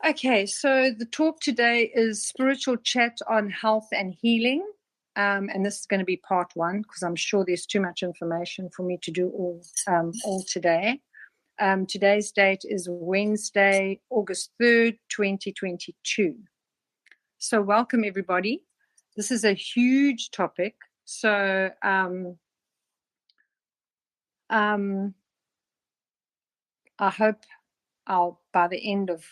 Okay, so the talk today is spiritual chat on health and healing. And this is going to be part one because I'm sure there's too much information for me to do all today. Today's date is Wednesday, August 3rd, 2022. So welcome, everybody. This is a huge topic. So I hope by the end of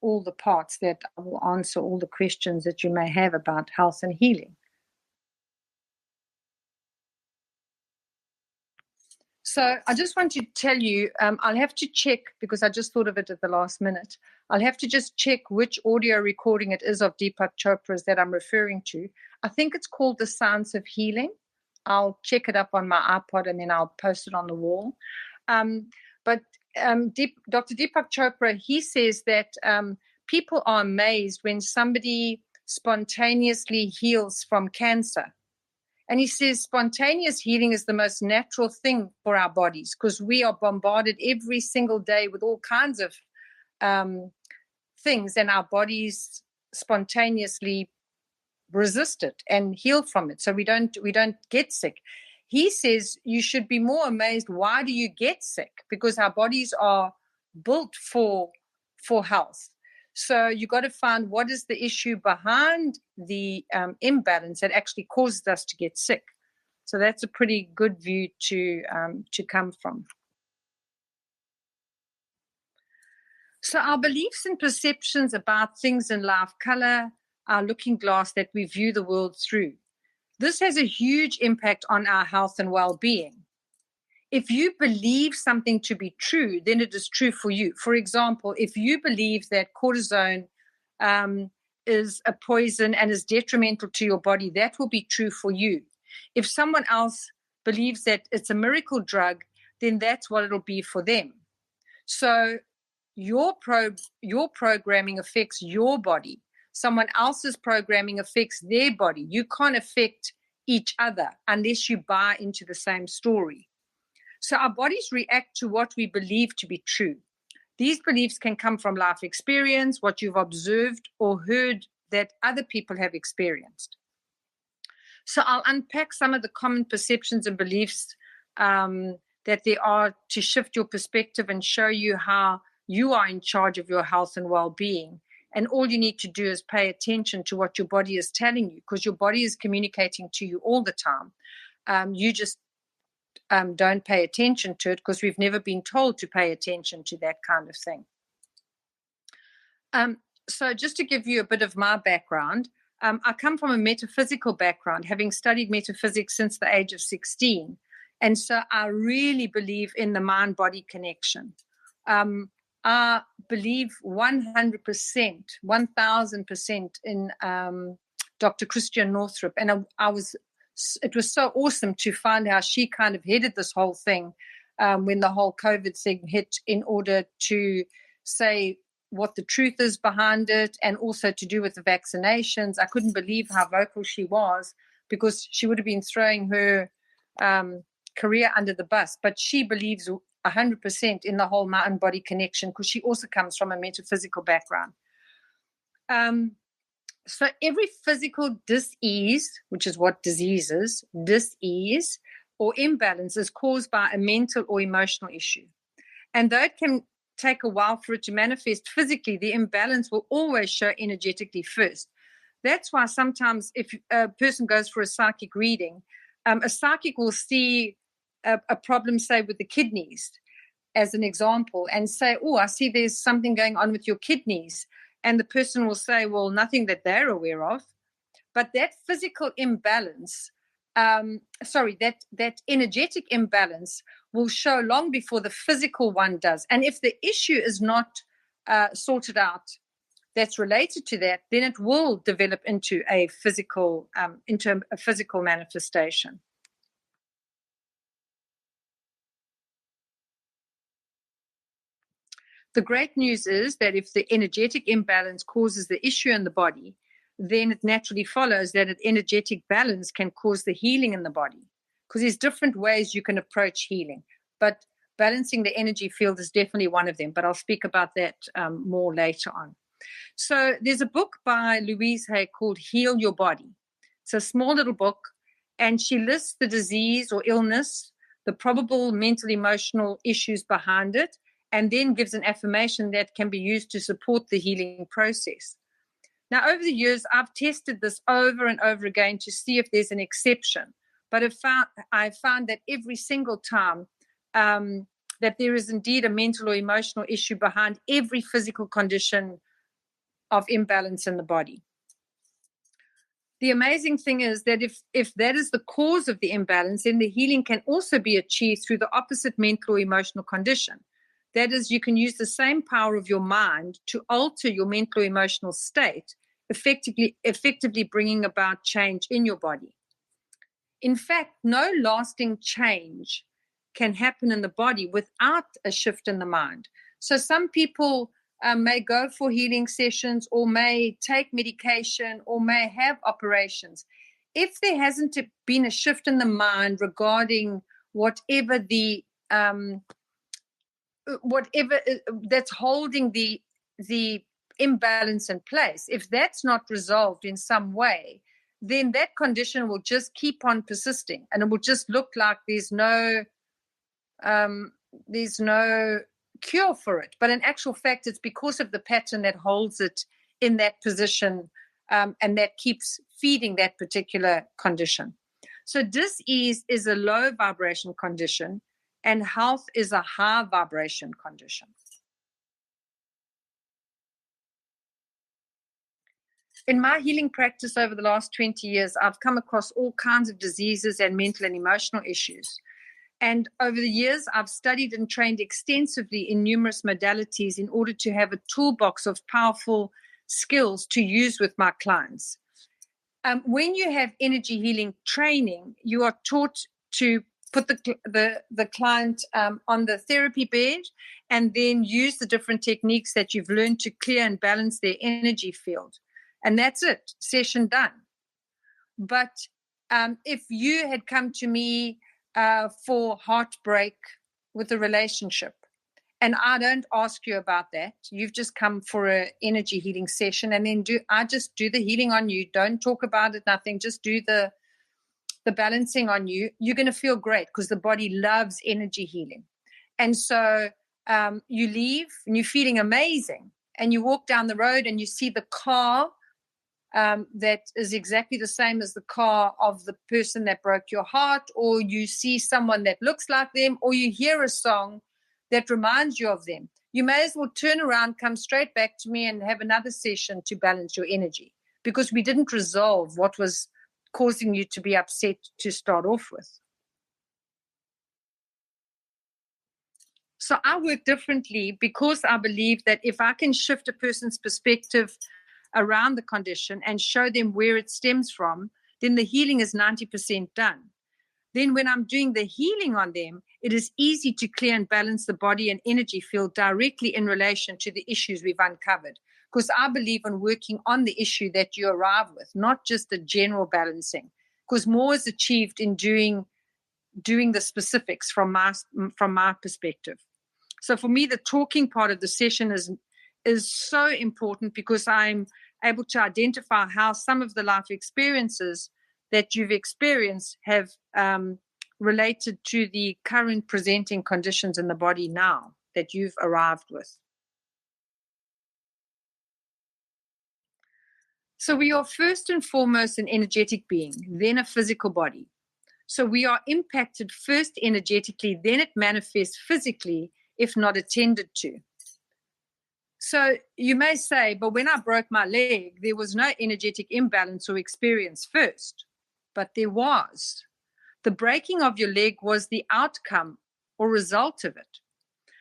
all the parts that I will answer all the questions that you may have about health and healing. So I just want to tell you, I'll have to check because I just thought of it at the last minute. I'll have to just check which audio recording it is of Deepak Chopra's that I'm referring to. I think it's called The Science of Healing. I'll check it up on my iPod and then I'll post it on the wall. But Dr. Deepak Chopra, he says that people are amazed when somebody spontaneously heals from cancer. And he says spontaneous healing is the most natural thing for our bodies because we are bombarded every single day with all kinds of things, and our bodies spontaneously resist it and heal from it. So we don't get sick. He says you should be more amazed. Why do you get sick? Because our bodies are built for health. So you got to find what is the issue behind the imbalance that actually causes us to get sick. So that's a pretty good view to come from. So our beliefs and perceptions about things in life color our looking glass that we view the world through. This has a huge impact on our health and well-being. If you believe something to be true, then it is true for you. For example, if you believe that cortisone is a poison and is detrimental to your body, that will be true for you. If someone else believes that it's a miracle drug, then that's what it'll be for them. So your programming affects your body. Someone else's programming affects their body. You can't affect each other unless you buy into the same story. So our bodies react to what we believe to be true. These beliefs can come from life experience, what you've observed or heard that other people have experienced. So I'll unpack some of the common perceptions and beliefs that there are to shift your perspective and show you how you are in charge of your health and well-being. And all you need to do is pay attention to what your body is telling you, because your body is communicating to you all the time. You just don't pay attention to it because we've never been told to pay attention to that kind of thing. So just to give you a bit of my background, I come from a metaphysical background, having studied metaphysics since the age of 16. And so I really believe in the mind-body connection. I believe 100%, 1,000% in Dr. Christian Northrup. And it was so awesome to find how she kind of headed this whole thing when the whole COVID thing hit, in order to say what the truth is behind it and also to do with the vaccinations. I couldn't believe how vocal she was, because she would have been throwing her career under the bus. But she believes 100% in the whole mind-body connection because she also comes from a metaphysical background. So every physical dis-ease, which is what disease is, dis-ease or imbalance is caused by a mental or emotional issue. And though it can take a while for it to manifest physically, the imbalance will always show energetically first. That's why sometimes if a person goes for a psychic reading, a psychic will see a problem, say, with the kidneys, as an example, and say, oh, I see there's something going on with your kidneys. And the person will say, well, nothing that they're aware of. But that physical imbalance, that energetic imbalance will show long before the physical one does. And if the issue is not sorted out that's related to that, then it will develop into a physical manifestation. The great news is that if the energetic imbalance causes the issue in the body, then it naturally follows that an energetic balance can cause the healing in the body, because there's different ways you can approach healing. But balancing the energy field is definitely one of them. But I'll speak about that more later on. So there's a book by Louise Hay called Heal Your Body. It's a small little book, and she lists the disease or illness, the probable mental, emotional issues behind it, and then gives an affirmation that can be used to support the healing process. Now, over the years, I've tested this over and over again to see if there's an exception. But I've found that every single time that there is indeed a mental or emotional issue behind every physical condition of imbalance in the body. The amazing thing is that if that is the cause of the imbalance, then the healing can also be achieved through the opposite mental or emotional condition. That is, you can use the same power of your mind to alter your mental or emotional state, effectively bringing about change in your body. In fact, no lasting change can happen in the body without a shift in the mind. So some people may go for healing sessions or may take medication or may have operations. If there hasn't been a shift in the mind regarding whatever that's holding the imbalance in place, if that's not resolved in some way, then that condition will just keep on persisting, and it will just look like there's no cure for it. But in actual fact, it's because of the pattern that holds it in that position, and that keeps feeding that particular condition. So dis-ease is a low vibration condition, and health is a high vibration condition. In my healing practice over the last 20 years, I've come across all kinds of diseases and mental and emotional issues. And over the years, I've studied and trained extensively in numerous modalities in order to have a toolbox of powerful skills to use with my clients. When you have energy healing training, you are taught to put the client on the therapy bed and then use the different techniques that you've learned to clear and balance their energy field. And that's it, session done. But if you had come to me for heartbreak with a relationship, and I don't ask you about that, you've just come for an energy healing session, and then I just do the healing on you. Don't talk about it, nothing. Just do the balancing on you. You're going to feel great because the body loves energy healing. And so you leave and you're feeling amazing, and you walk down the road and you see the car that is exactly the same as the car of the person that broke your heart, or you see someone that looks like them, or you hear a song that reminds you of them. You may as well turn around, come straight back to me, and have another session to balance your energy, because we didn't resolve what was causing you to be upset to start off with. So I work differently because I believe that if I can shift a person's perspective around the condition and show them where it stems from, then the healing is 90% done. Then when I'm doing the healing on them, it is easy to clear and balance the body and energy field directly in relation to the issues we've uncovered. Because I believe in working on the issue that you arrive with, not just the general balancing. Because more is achieved in doing the specifics from my perspective. So for me, the talking part of the session is so important, because I'm able to identify how some of the life experiences that you've experienced have related to the current presenting conditions in the body now that you've arrived with. So we are first and foremost an energetic being, then a physical body. So we are impacted first energetically, then it manifests physically if not attended to. So you may say, but when I broke my leg, there was no energetic imbalance or experience first. But there was. The breaking of your leg was the outcome or result of it.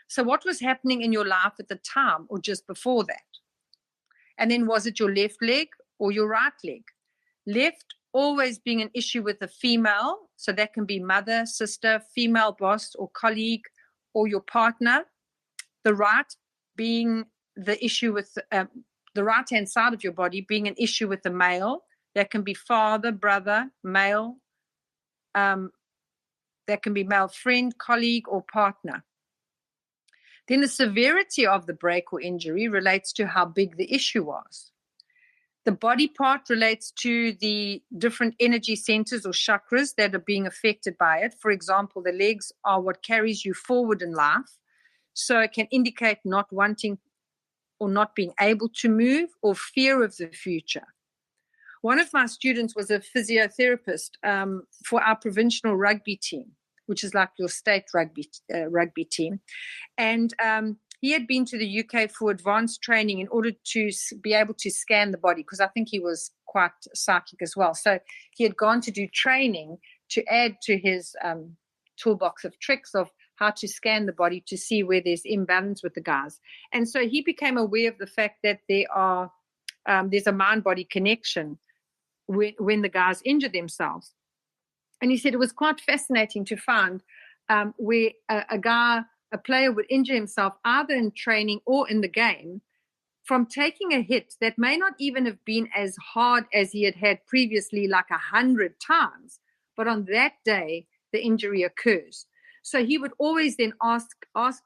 So what was happening in your life at the time or just before that? And then was it your left leg or your right leg? Left always being an issue with the female. So that can be mother, sister, female boss or colleague or your partner. The right being the issue with the right-hand side of your body being an issue with the male. That can be father, brother, male. That can be male friend, colleague, or partner. Then the severity of the break or injury relates to how big the issue was. The body part relates to the different energy centers or chakras that are being affected by it. For example, the legs are what carries you forward in life. So it can indicate not wanting or not being able to move or fear of the future. One of my students was a physiotherapist for our provincial rugby team, which is like your state rugby team. And he had been to the UK for advanced training in order to be able to scan the body, because I think he was quite psychic as well. So he had gone to do training to add to his toolbox of tricks of how to scan the body to see where there's imbalance with the guys. And so he became aware of the fact that there's a mind-body connection when the guys injure themselves. And he said it was quite fascinating to find where a player would injure himself either in training or in the game from taking a hit that may not even have been as hard as he had had previously, like 100 times. But on that day, the injury occurs. So he would always then ask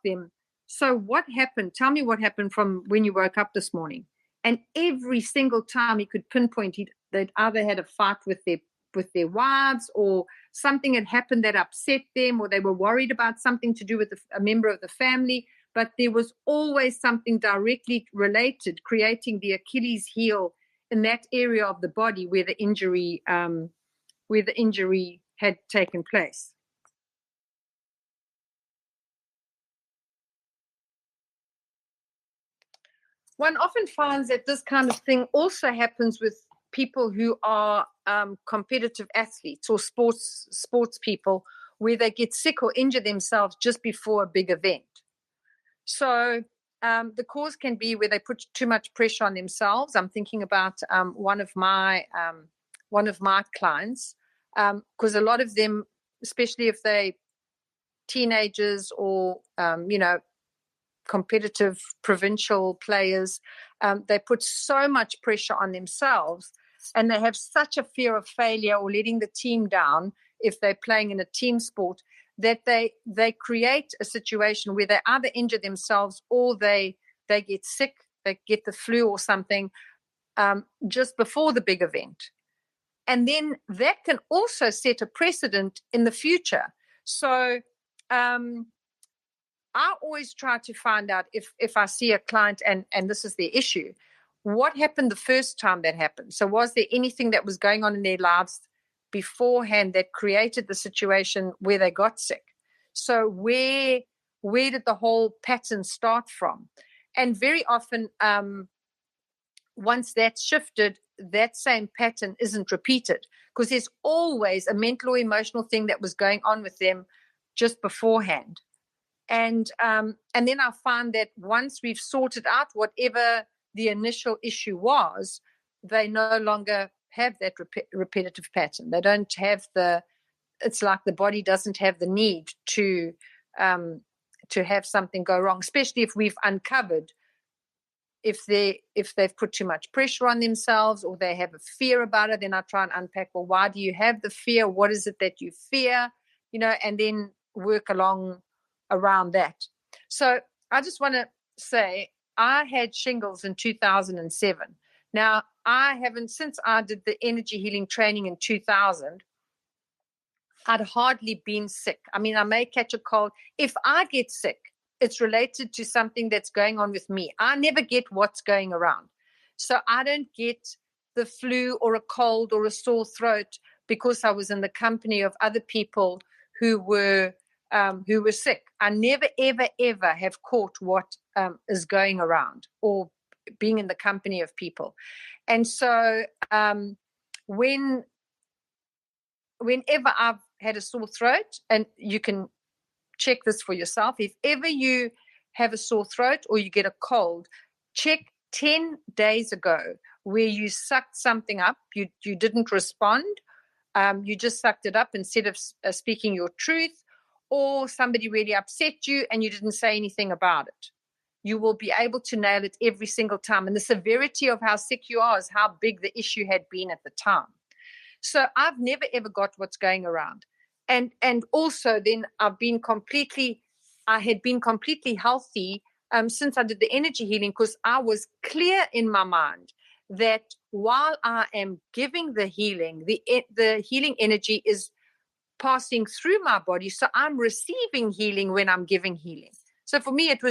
them, so what happened? Tell me what happened from when you woke up this morning. And every single time he could pinpoint, they'd either had a fight with their wives, or something had happened that upset them, or they were worried about something to do with a member of the family. But there was always something directly related, creating the Achilles heel in that area of the body where the injury had taken place. One often finds that this kind of thing also happens with people who are competitive athletes or sports people, where they get sick or injure themselves just before a big event. So the cause can be where they put too much pressure on themselves. I'm thinking about one of my clients, because a lot of them, especially if they teenagers or competitive provincial players, they put so much pressure on themselves, and they have such a fear of failure or letting the team down if they're playing in a team sport, that they create a situation where they either injure themselves or they get sick, they get the flu or something just before the big event. And then that can also set a precedent in the future. So I always try to find out if I see a client and this is their issue, what happened the first time that happened? So was there anything that was going on in their lives beforehand that created the situation where they got sick? So where did the whole pattern start from? And very often, once that's shifted, that same pattern isn't repeated, because there's always a mental or emotional thing that was going on with them just beforehand. And then I find that once we've sorted out whatever the initial issue was, they no longer have that repetitive pattern. They don't have it's like the body doesn't have the need to have something go wrong, especially if we've uncovered if they've put too much pressure on themselves or they have a fear about it. Then I try and unpack, well, why do you have the fear? What is it that you fear? And then work around that. So I just want to say I had shingles in 2007. Now, I haven't, since I did the energy healing training in 2000, I'd hardly been sick. I mean, I may catch a cold. If I get sick, it's related to something that's going on with me. I never get what's going around. So I don't get the flu or a cold or a sore throat because I was in the company of other people who were sick. I never, ever, ever have caught what is going around or being in the company of people. And so whenever I've had a sore throat, and you can check this for yourself, if ever you have a sore throat or you get a cold, check 10 days ago where you sucked something up, you didn't respond, you just sucked it up instead of speaking your truth, or somebody really upset you and you didn't say anything about it. You will be able to nail it every single time. And the severity of how sick you are is how big the issue had been at the time. So I've never, ever got what's going around. And also then I've been completely I had been completely healthy since I did the energy healing, because I was clear in my mind that while I am giving the healing, the healing energy is passing through my body. So I'm receiving healing when I'm giving healing. So for me, it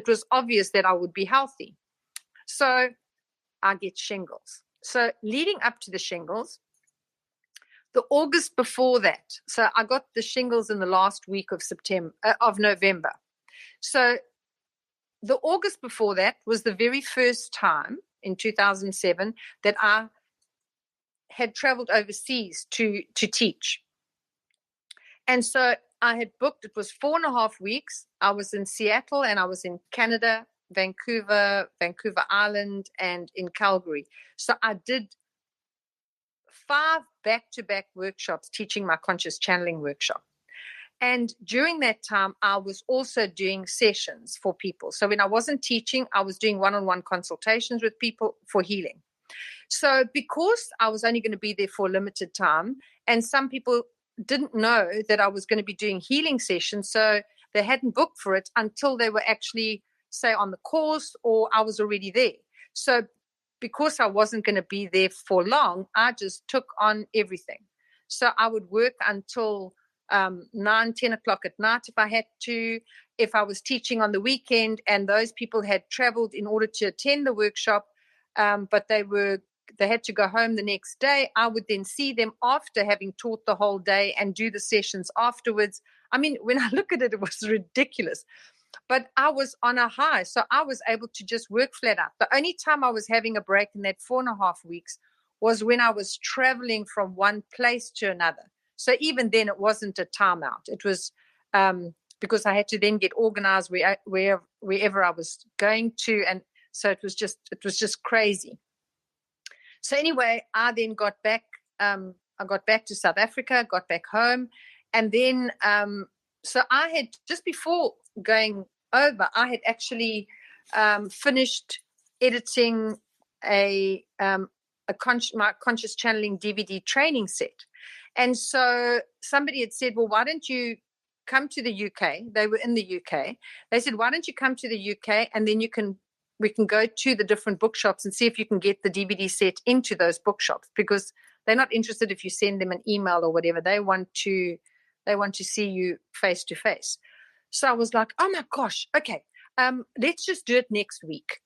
was obvious that I would be healthy. So I get shingles. So leading up to the shingles, the August before that, so I got the shingles in the last week of November. So the August before that was the very first time in 2007 that I had traveled overseas to teach. And so I had booked, it was 4.5 weeks. I was in Seattle and I was in Canada, Vancouver Island, and in Calgary. So I did 5 back-to-back workshops teaching my conscious channeling workshop. And during that time, I was also doing sessions for people. So when I wasn't teaching, I was doing one-on-one consultations with people for healing. So because I was only going to be there for a limited time, and some people didn't know that I was going to be doing healing sessions, so they hadn't booked for it until they were actually, say, on the course, or I was already there. So because I wasn't going to be there for long, I just took on everything. So I would work until 9, 10 o'clock at night if I had to. If I was teaching on the weekend and those people had traveled in order to attend the workshop, but they had to go home the next day, I would then see them after having taught the whole day and do the sessions afterwards. I mean, when I look at it, it was ridiculous. But I was on a high, so I was able to just work flat out. The only time I was having a break in that 4.5 weeks was when I was traveling from one place to another. So even then, it wasn't a timeout. It was because I had to then get organized wherever I was going to, and so it was just crazy. So anyway, I then got back. I got back to South Africa, got back home, and then so I had, just before going over, I had actually finished editing my conscious channeling DVD training set. And so somebody had said, well, why don't you come to the UK? They were in the UK. They said, why don't you come to the UK, and then we can go to the different bookshops and see if you can get the DVD set into those bookshops, because they're not interested if you send them an email or whatever. They want to see you face to face. So I was like, oh my gosh, okay, let's just do it next week.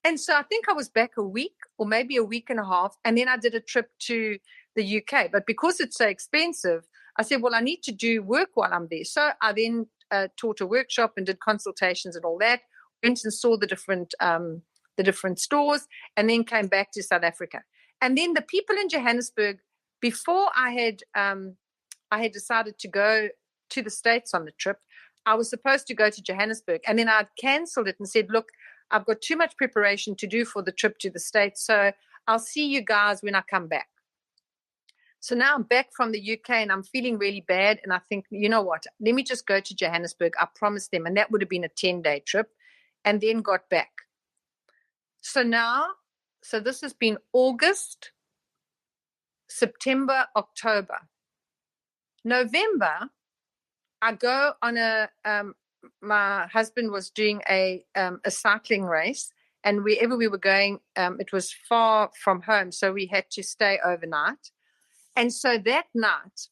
And so I think I was back a week or maybe a week and a half, and then I did a trip to the UK. But because it's so expensive, I said, well, I need to do work while I'm there. So I then taught a workshop and did consultations and all that, went and saw the different stores, and then came back to South Africa. And then the people in Johannesburg, before I had decided to go to the States on the trip, I was supposed to go to Johannesburg, and then I'd canceled it and said, look, I've got too much preparation to do for the trip to the States, so I'll see you guys when I come back. So now I'm back from the UK and I'm feeling really bad, and I think, you know what, let me just go to Johannesburg. I promised them, and that would have been a 10-day trip, and then got back. So this has been August, September, October. November, I go on my husband was doing a cycling race, and wherever we were going, it was far from home, so we had to stay overnight. And so that night,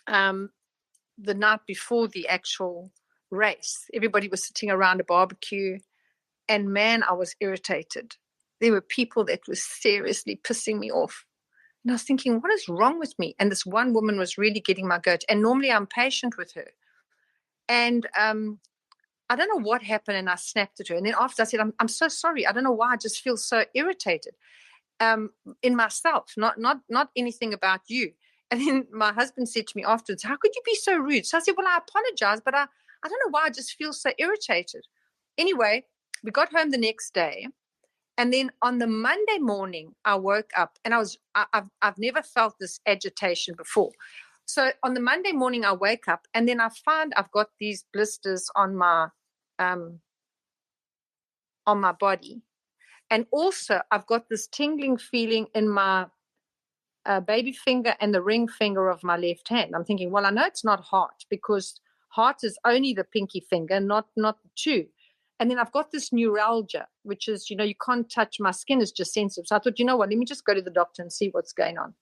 the night before the actual race, everybody was sitting around a barbecue, and man, I was irritated. There were people that were seriously pissing me off. And I was thinking, what is wrong with me? And this one woman was really getting my goat. And normally I'm patient with her. And I don't know what happened, and I snapped at her. And then after I said, I'm so sorry. I don't know why. I just feel so irritated in myself, not anything about you. And then my husband said to me afterwards, how could you be so rude? So I said, well, I apologize, but I don't know why I just feel so irritated. Anyway, we got home the next day. And then on the Monday morning, I woke up, and I've never felt this agitation before. So on the Monday morning, I wake up, and then I find I've got these blisters on my body. And also I've got this tingling feeling in my baby finger and the ring finger of my left hand. I'm thinking, well, I know it's not hot because Heart is only the pinky finger, not the two. And then I've got this neuralgia, which is, you can't touch, my skin is just sensitive. So I thought, you know what, let me just go to the doctor and see what's going on.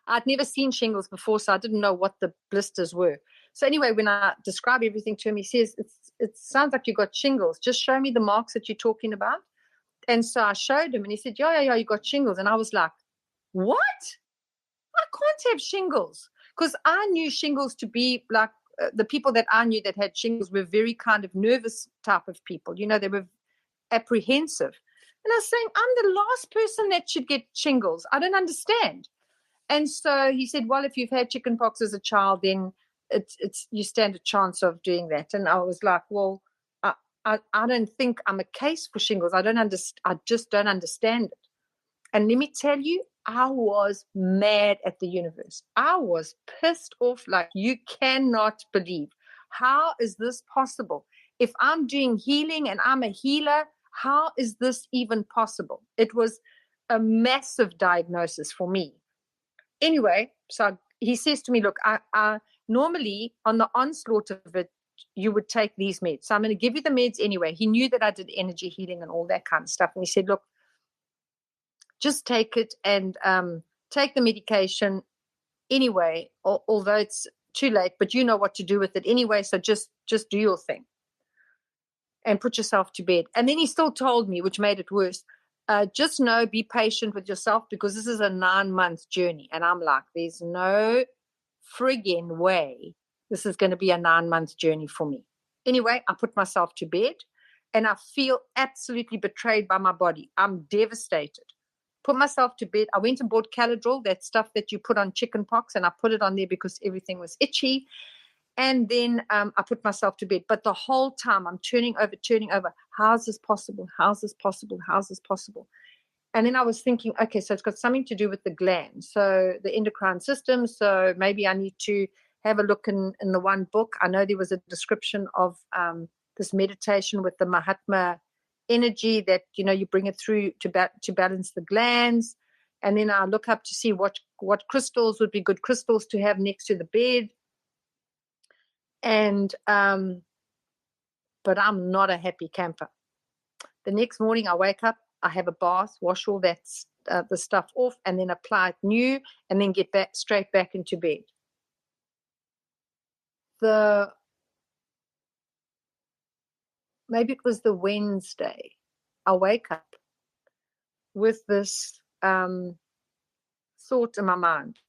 I'd never seen shingles before, so I didn't know what the blisters were. So anyway, when I describe everything to him, he says, it sounds like you got shingles. Just show me the marks that you're talking about. And so I showed him, and he said, yeah, you got shingles. And I was like, what? I can't have shingles. Because I knew shingles to be like, the people that I knew that had shingles were very kind of nervous type of people. They were apprehensive. And I was saying, I'm the last person that should get shingles. I don't understand. And so he said, well, if you've had chickenpox as a child, then it's you stand a chance of doing that. And I was like, well, I don't think I'm a case for shingles. I just don't understand it. And let me tell you, I was mad at the universe. I was pissed off like you cannot believe. How is this possible? If I'm doing healing and I'm a healer, how is this even possible? It was a massive diagnosis for me. Anyway, so he says to me, look, I normally on the onslaught of it, you would take these meds. So I'm going to give you the meds anyway. He knew that I did energy healing and all that kind of stuff. And he said, look, just take it and take the medication anyway, although it's too late, but you know what to do with it anyway. So just do your thing and put yourself to bed. And then he still told me, which made it worse, just know, be patient with yourself because this is a 9-month journey. And I'm like, there's no friggin' way this is going to be a 9-month journey for me. Anyway, I put myself to bed and I feel absolutely betrayed by my body. I'm devastated. Put myself to bed. I went and bought Caladrol, that stuff that you put on chicken pox, and I put it on there because everything was itchy. And then I put myself to bed. But the whole time I'm turning over. How's this possible? How's this possible? How's this possible? And then I was thinking, okay, so it's got something to do with the glands, so the endocrine system. So maybe I need to have a look in the one book. I know there was a description of this meditation with the Mahatma energy that, you bring it through to balance the glands. And then I look up to see what crystals would be good crystals to have next to the bed. And but I'm not a happy camper. The next morning I wake up, I have a bath, wash all that the stuff off, and then apply it new, and then get straight back into bed. Maybe it was the Wednesday, I wake up with this thought in my mind.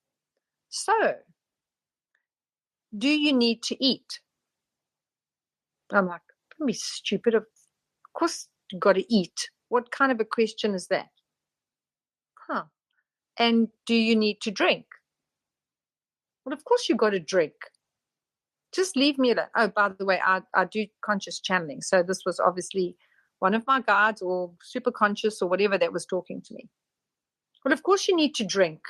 So, do you need to eat? I'm like, don't be stupid. Of course you got to eat. What kind of a question is that? And do you need to drink? Well, of course you got to drink. Just leave me alone. Oh, by the way, I do conscious channeling. So this was obviously one of my guides or super conscious or whatever that was talking to me. Well, of course you need to drink.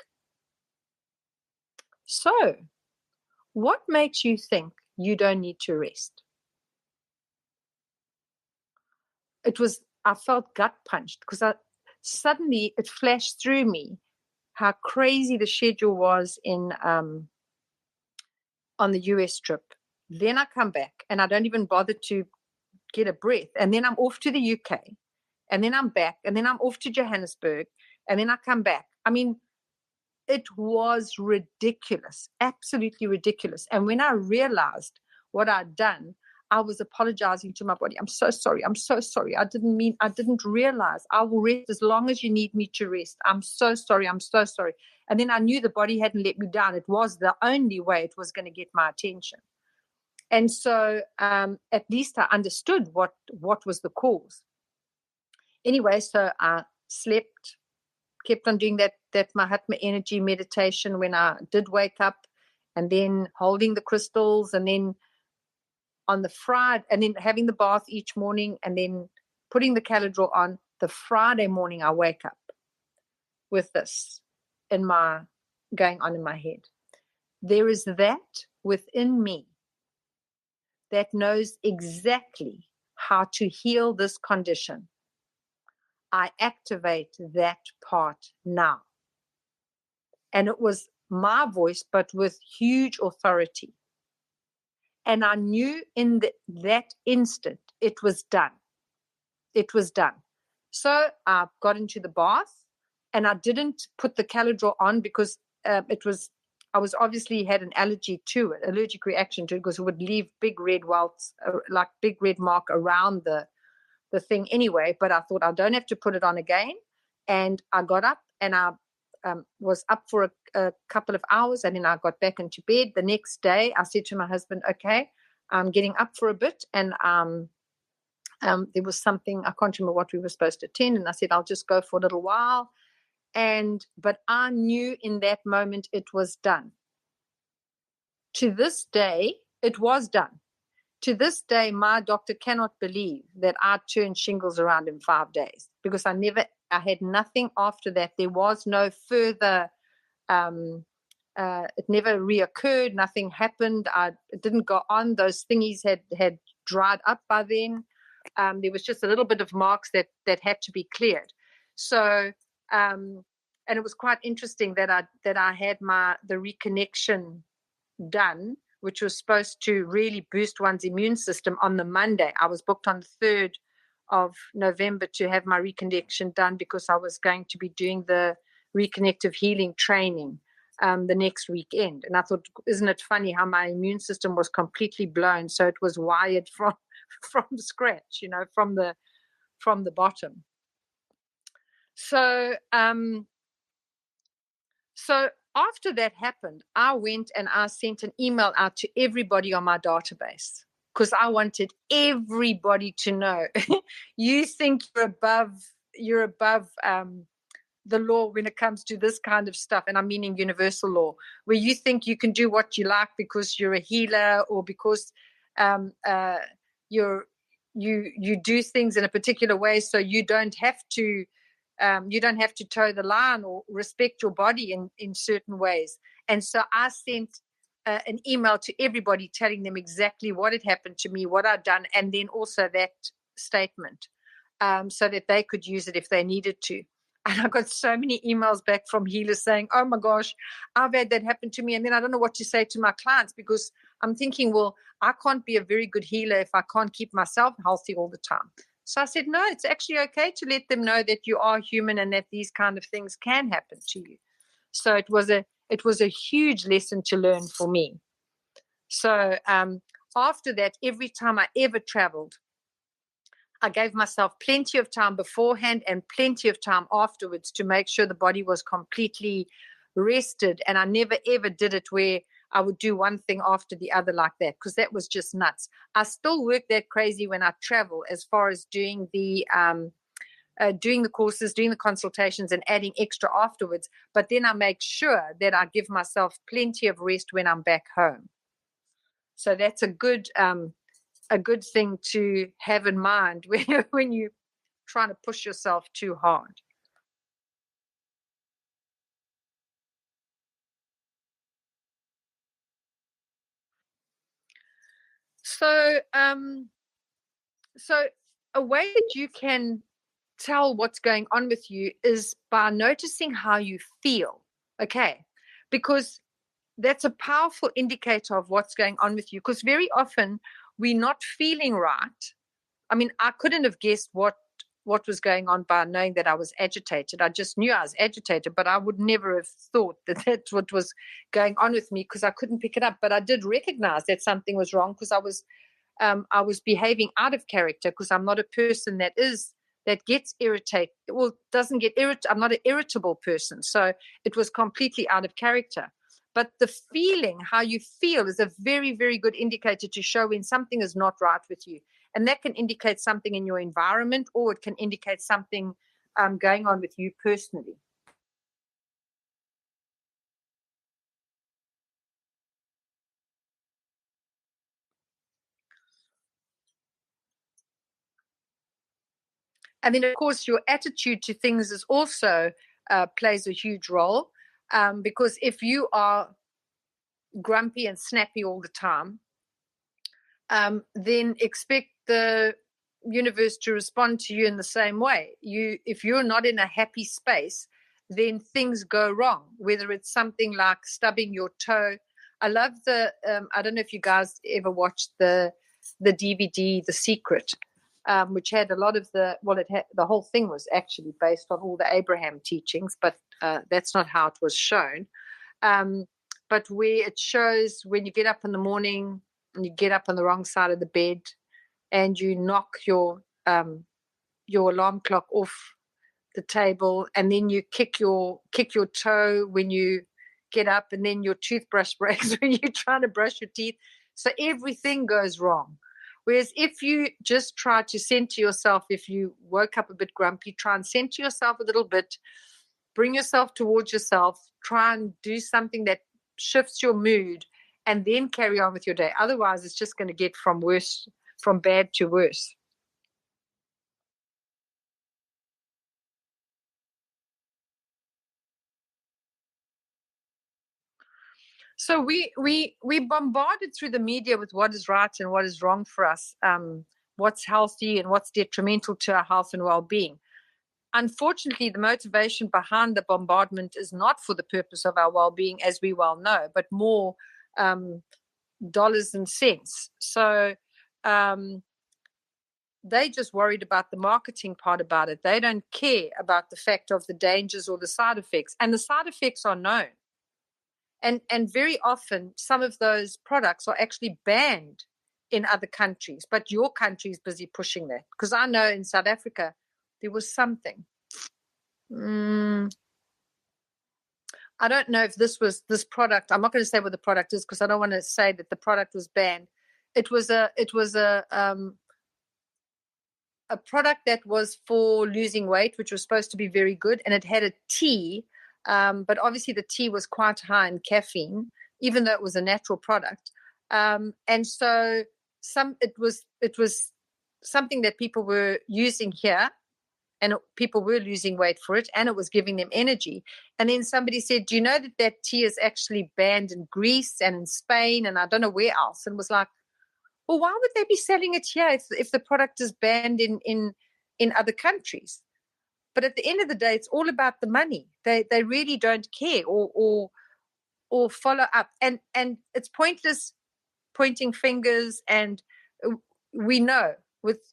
So what makes you think you don't need to rest? I felt gut punched because suddenly it flashed through me how crazy the schedule was on the US trip. Then I come back and I don't even bother to get a breath. And then I'm off to the UK. And then I'm back. And then I'm off to Johannesburg. And then I come back. I mean, it was ridiculous, absolutely ridiculous. And when I realized what I'd done, I was apologizing to my body. I'm so sorry. I'm so sorry. I didn't realize. I will rest as long as you need me to rest. I'm so sorry. I'm so sorry. And then I knew the body hadn't let me down. It was the only way it was going to get my attention. And so at least I understood what was the cause. Anyway, so I slept, kept on doing that Mahatma energy meditation when I did wake up, and then holding the crystals, and then on the Friday, and then having the bath each morning, and then putting the Caladrol on. The Friday morning I wake up with this going on in my head. There is that within me that knows exactly how to heal this condition. I activate that part now. And it was my voice, but with huge authority. And I knew in that instant it was done. It was done. So I got into the bath, and I didn't put the Caladrol on because I was obviously had an allergic reaction to it, because it would leave big red welts, like big red mark around the thing anyway. But I thought I don't have to put it on again. And I got up, and I was up for a couple of hours, and then I got back into bed. The next day, I said to my husband, okay, I'm getting up for a bit. And there was something, I can't remember what we were supposed to attend. And I said, I'll just go for a little while. But I knew in that moment it was done. To this day, it was done. To this day, my doctor cannot believe that I turned shingles around in 5 days, because I had nothing after that. There was no further, it never reoccurred. Nothing happened. It didn't go on. Those thingies had dried up by then. There was just a little bit of marks that had to be cleared. So, and it was quite interesting that I had the reconnection done, which was supposed to really boost one's immune system, on the Monday. I was booked on the 3rd of November to have my reconnection done, because I was going to be doing the reconnective healing training the next weekend. And I thought, isn't it funny how my immune system was completely blown? So it was wired from scratch, from the bottom. So after that happened, I went and I sent an email out to everybody on my database, because I wanted everybody to know. You think you're above the law when it comes to this kind of stuff, and I'm meaning universal law, where you think you can do what you like because you're a healer, or because you do things in a particular way, so you don't have to toe the line or respect your body in certain ways. And so I sent an email to everybody telling them exactly what had happened to me, what I'd done, and then also that statement, so that they could use it if they needed to. And I got so many emails back from healers saying, oh my gosh, I've had that happen to me. And then I don't know what to say to my clients, because I'm thinking, well, I can't be a very good healer if I can't keep myself healthy all the time. So I said, no, it's actually okay to let them know that you are human and that these kind of things can happen to you. So it was a huge lesson to learn for me. So after that, every time I ever traveled, I gave myself plenty of time beforehand and plenty of time afterwards to make sure the body was completely rested. And I never, ever did it where I would do one thing after the other like that, because that was just nuts. I still work that crazy when I travel, as far as doing the courses, doing the consultations, and adding extra afterwards. But then I make sure that I give myself plenty of rest when I'm back home. So that's a good thing to have in mind when you're trying to push yourself too hard. So, so a way that you can tell what's going on with you is by noticing how you feel. Okay, because that's a powerful indicator of what's going on with you. Because very often we're not feeling right. I mean, I couldn't have guessed what was going on by knowing that I was agitated. I just knew I was agitated, but I would never have thought that that's what was going on with me, because I couldn't pick it up. But I did recognize that something was wrong, because I was behaving out of character, because I'm not a person that gets irritated. Well, doesn't get irritated. I'm not an irritable person. So it was completely out of character. But the feeling, how you feel, is a very, very good indicator to show when something is not right with you. And that can indicate something in your environment, or it can indicate something going on with you personally. And then, of course, your attitude to things is also plays a huge role, because if you are grumpy and snappy all the time, then expect the universe to respond to you in the same way. If you're not in a happy space, then things go wrong, whether it's something like stubbing your toe. I love I don't know if you guys ever watched the DVD, The Secret, which had a lot of the whole thing was actually based on all the Abraham teachings, but that's not how it was shown. But where it shows when you get up in the morning and you get up on the wrong side of the bed and you knock your alarm clock off the table, and then you kick your toe when you get up, and then your toothbrush breaks when you're trying to brush your teeth. So everything goes wrong. Whereas if you just try to center yourself, if you woke up a bit grumpy, try and center yourself a little bit, bring yourself towards yourself, try and do something that shifts your mood, and then carry on with your day. Otherwise, it's just going to get from bad to worse. So we bombarded through the media with what is right and what is wrong for us, what's healthy and what's detrimental to our health and well-being. Unfortunately, the motivation behind the bombardment is not for the purpose of our well-being, as we well know, but more dollars and cents. So they just worried about the marketing part about it. They don't care about the fact of the dangers or the side effects. And the side effects are known. And very often, some of those products are actually banned in other countries, but your country is busy pushing that. Because I know in South Africa, there was something. I don't know if this product. I'm not going to say what the product is because I don't want to say that the product was banned. It was a product that was for losing weight, which was supposed to be very good, and it had a tea. But obviously the tea was quite high in caffeine, even though it was a natural product. And so it was something that people were using here, and people were losing weight for it, and it was giving them energy. And then somebody said, do you know that tea is actually banned in Greece and in Spain and I don't know where else? And was like, well, why would they be selling it here if the product is banned in other countries? But at the end of the day, it's all about the money. They really don't care or follow up. And it's pointless pointing fingers. And we know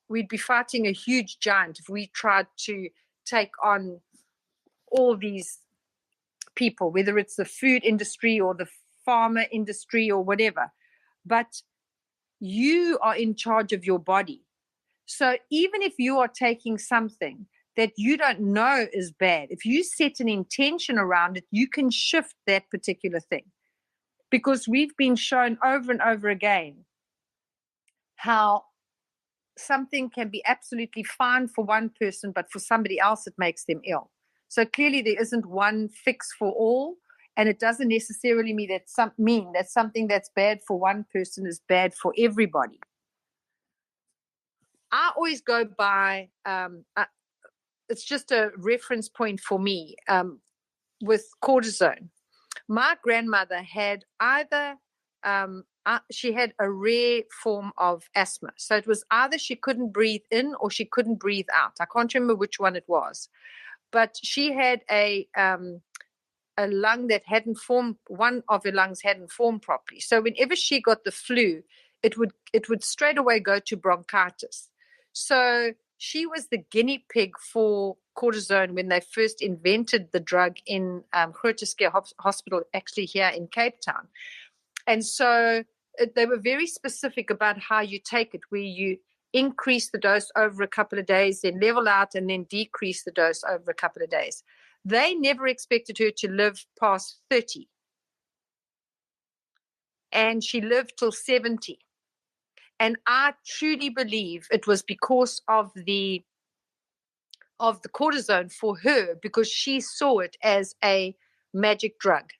we'd be fighting a huge giant if we tried to take on all these people, whether it's the food industry or the pharma industry or whatever. But you are in charge of your body. So even if you are taking something that you don't know is bad, if you set an intention around it, you can shift that particular thing. Because we've been shown over and over again how something can be absolutely fine for one person, but for somebody else it makes them ill. So clearly there isn't one fix for all, and it doesn't necessarily mean that something that's bad for one person is bad for everybody. I always go by it's just a reference point for me with cortisone. My grandmother had either she had a rare form of asthma. So it was either she couldn't breathe in or she couldn't breathe out. I can't remember which one it was. But she had a lung that hadn't formed, one of her lungs hadn't formed properly. So whenever she got the flu, it would straight away go to bronchitis. So she was the guinea pig for cortisone when they first invented the drug in Groote Schuur Hospital, actually here in Cape Town. And so they were very specific about how you take it, where you increase the dose over a couple of days, then level out, and then decrease the dose over a couple of days. They never expected her to live past 30. And she lived till 70. And I truly believe it was because of the cortisone for her, because she saw it as a magic drug.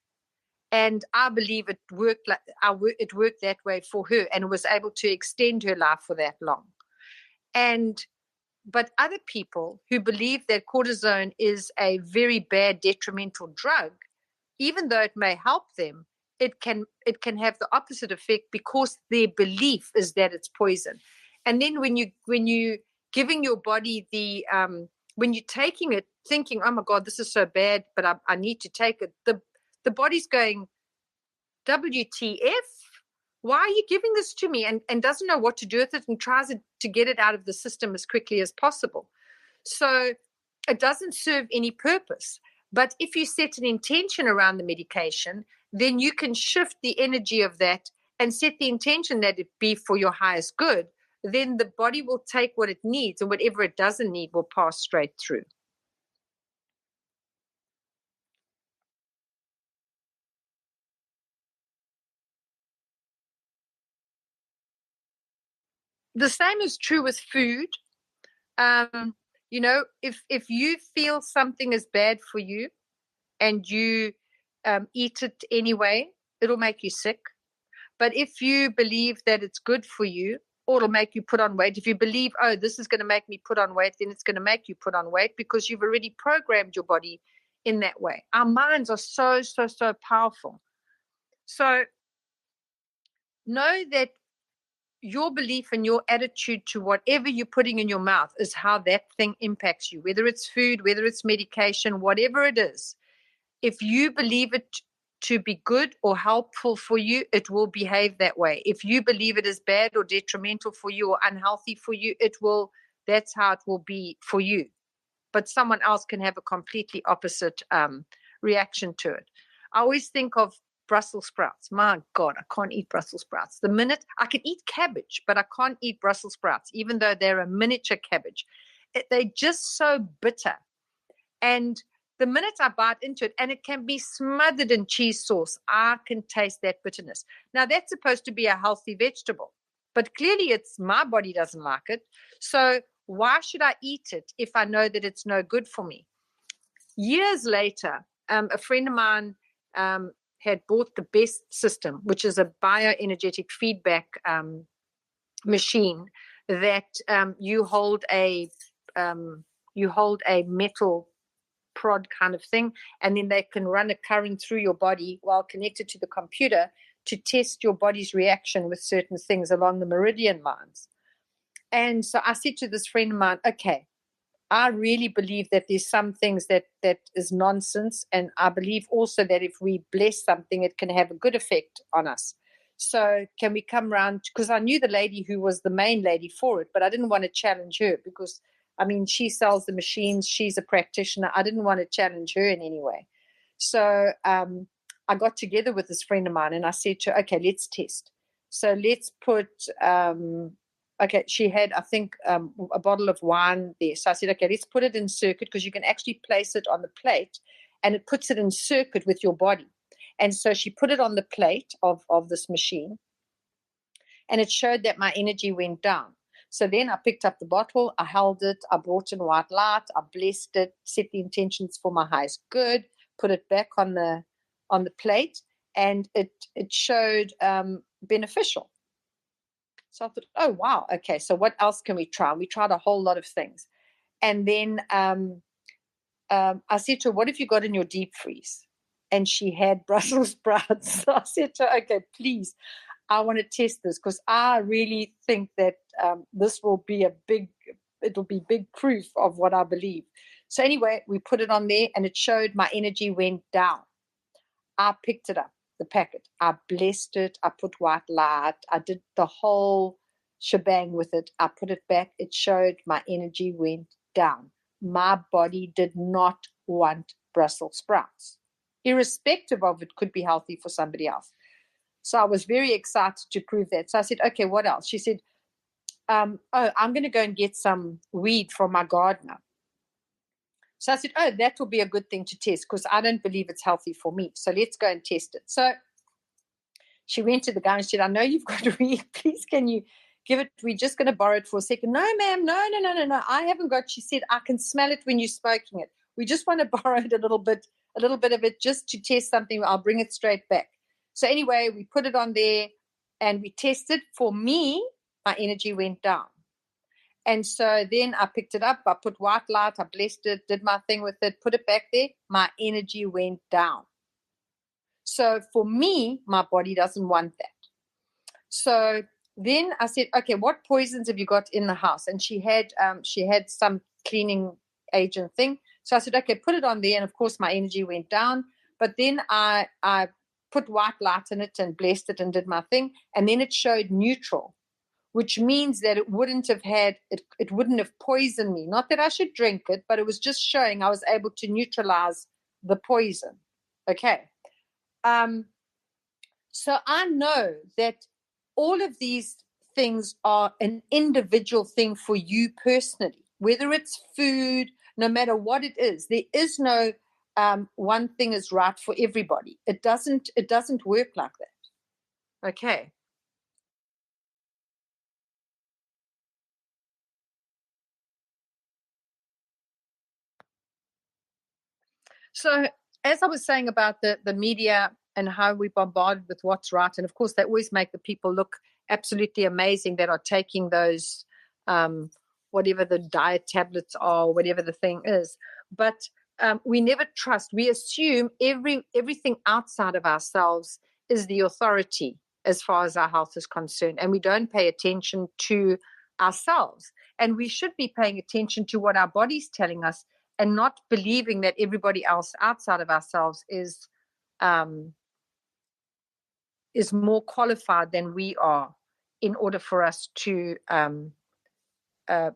And I believe it worked that way for her, and was able to extend her life for that long. But other people who believe that cortisone is a very bad detrimental drug, even though it may help them, it can have the opposite effect because their belief is that it's poison. And then when you giving your body the when you're taking it, thinking, oh my God, this is so bad, but I need to take it. The body's going, WTF? Why are you giving this to me? And doesn't know what to do with it and tries to get it out of the system as quickly as possible. So it doesn't serve any purpose. But if you set an intention around the medication, then you can shift the energy of that and set the intention that it be for your highest good. Then the body will take what it needs, and whatever it doesn't need will pass straight through. The same is true with food. If you feel something is bad for you and you eat it anyway, it'll make you sick. But if you believe that it's good for you, or it'll make you put on weight, if you believe, oh, this is going to make me put on weight, then it's going to make you put on weight because you've already programmed your body in that way. Our minds are so, so, so powerful. So know that your belief and your attitude to whatever you're putting in your mouth is how that thing impacts you, whether it's food, whether it's medication, whatever it is. If you believe it to be good or helpful for you, it will behave that way. If you believe it is bad or detrimental for you or unhealthy for you, that's how it will be for you. But someone else can have a completely opposite reaction to it. I always think of Brussels sprouts. My God, I can't eat Brussels sprouts. The minute I can eat cabbage, but I can't eat Brussels sprouts, even though they're a miniature cabbage. They're just so bitter. And the minute I bite into it, and it can be smothered in cheese sauce, I can taste that bitterness. Now, that's supposed to be a healthy vegetable, but clearly my body doesn't like it. So why should I eat it if I know that it's no good for me? Years later, a friend of mine had bought the best system, which is a bioenergetic feedback machine that you hold a metal prod kind of thing, and then they can run a current through your body while connected to the computer to test your body's reaction with certain things along the meridian lines. And so I said to this friend of mine, okay, I really believe that there's some things that is nonsense, and I believe also that if we bless something, it can have a good effect on us. So can we come round? Because I knew the lady who was the main lady for it, but I didn't want to challenge her because, I mean, she sells the machines. She's a practitioner. I didn't want to challenge her in any way. So I got together with this friend of mine, and I said to her, okay, let's test. So let's put okay, she had, I think, a bottle of wine there. So I said, okay, let's put it in circuit because you can actually place it on the plate and it puts it in circuit with your body. And so she put it on the plate of this machine and it showed that my energy went down. So then I picked up the bottle, I held it, I brought in white light, I blessed it, set the intentions for my highest good, put it back on the plate, and it showed beneficial. So I thought, oh, wow, okay, so what else can we try? We tried a whole lot of things. And then I said to her, what have you got in your deep freeze? And she had Brussels sprouts. So I said to her, okay, please, I want to test this because I really think that this will be it'll be big proof of what I believe. So anyway, we put it on there and it showed my energy went down. I picked it up, the packet. I blessed it. I put white light. I did the whole shebang with it. I put it back. It showed my energy went down. My body did not want Brussels sprouts. Irrespective of it could be healthy for somebody else. So I was very excited to prove that. So I said, okay, what else? She said, I'm going to go and get some weed from my gardener. So I said, oh, that will be a good thing to test because I don't believe it's healthy for me. So let's go and test it. So she went to the guy and said, I know you've got weed. Please, can you give it? We're just going to borrow it for a second. No, ma'am. No. I haven't got. She said, I can smell it when you're smoking it. We just want to borrow it a little bit of it just to test something. I'll bring it straight back. So anyway, we put it on there and we tested. For me, my energy went down. And so then I picked it up. I put white light. I blessed it, did my thing with it, put it back there. My energy went down. So for me, my body doesn't want that. So then I said, okay, what poisons have you got in the house? And she had some cleaning agent thing. So I said, okay, put it on there. And of course, my energy went down. But then I put white light in it and blessed it and did my thing. And then it showed neutral, which means that it wouldn't have poisoned me. Not that I should drink it, but it was just showing I was able to neutralize the poison. Okay. So I know that all of these things are an individual thing for you personally, whether it's food, no matter what it is. There is no one thing is right for everybody. It doesn't work like that. Okay. So as I was saying about the media and how we bombarded with what's right, and of course they always make the people look absolutely amazing that are taking those whatever the diet tablets are, whatever the thing is. But we never trust. We assume everything outside of ourselves is the authority as far as our health is concerned, and we don't pay attention to ourselves. And we should be paying attention to what our body's telling us, and not believing that everybody else outside of ourselves is more qualified than we are in order for us to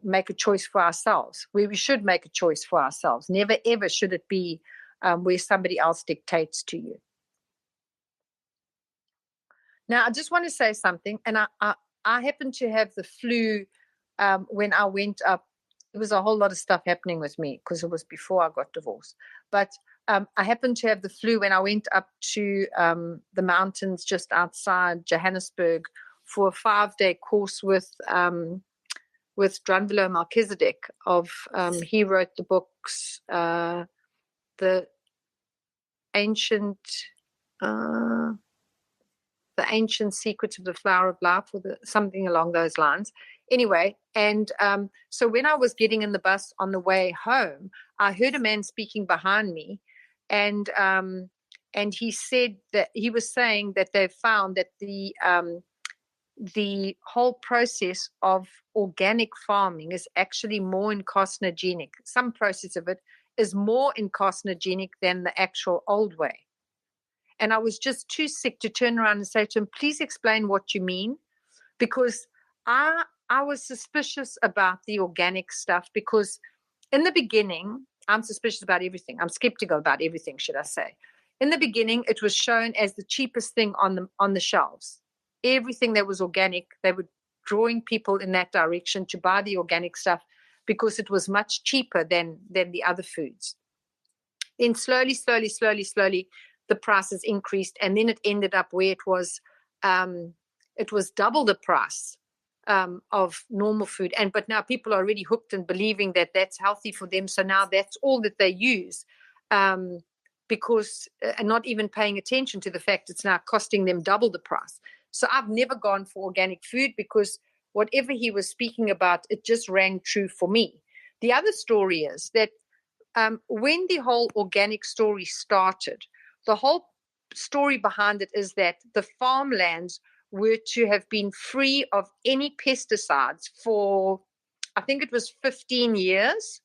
make a choice for ourselves. We should make a choice for ourselves. Never, ever should it be where somebody else dictates to you. Now, I just want to say something, and I happened to have the flu when I went up. There was a whole lot of stuff happening with me because it was before I got divorced. But I happened to have the flu when I went up to the mountains just outside Johannesburg for a 5-day course with Drunvalo Melchizedek. He wrote the books, the ancient secrets of the flower of life, or something along those lines. Anyway, and so when I was getting in the bus on the way home, I heard a man speaking behind me, and he said that he was saying that they've found that the whole process of organic farming is actually more carcinogenic. Some process of it is more carcinogenic than the actual old way. And I was just too sick to turn around and say to him, please explain what you mean, because I was suspicious about the organic stuff, because in the beginning, I'm suspicious about everything. I'm skeptical about everything, should I say. In the beginning, it was shown as the cheapest thing on the shelves. Everything that was organic, they were drawing people in that direction to buy the organic stuff because it was much cheaper than the other foods. Then slowly, the prices increased, and then it ended up where it was double the price of normal food. But now people are already hooked and believing that that's healthy for them. So now that's all that they use, because and not even paying attention to the fact it's now costing them double the price. So I've never gone for organic food, because whatever he was speaking about, it just rang true for me. The other story is that when the whole organic story started, the whole story behind it is that the farmlands were to have been free of any pesticides for, I think it was 15 years.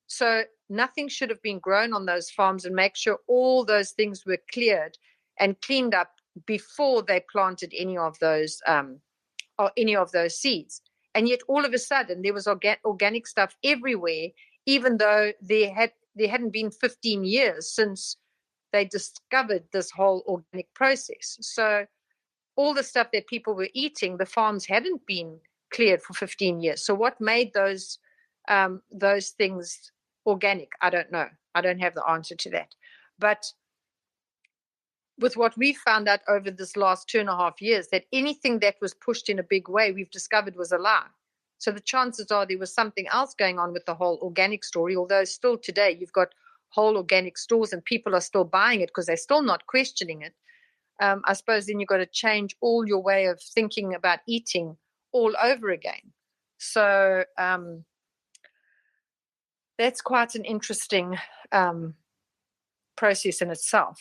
So nothing should have been grown on those farms, and make sure all those things were cleared and cleaned up before they planted any of those seeds. And yet all of a sudden there was organic stuff everywhere, even though there hadn't been 15 years since they discovered this whole organic process. So all the stuff that people were eating, the farms hadn't been cleared for 15 years. So what made those things organic? I don't know. I don't have the answer to that. But with what we found out over this last 2.5 years, that anything that was pushed in a big way, we've discovered was a lie. So the chances are there was something else going on with the whole organic story, although still today you've got whole organic stores and people are still buying it because they're still not questioning it. I suppose then you've got to change all your way of thinking about eating all over again. So that's quite an interesting process in itself.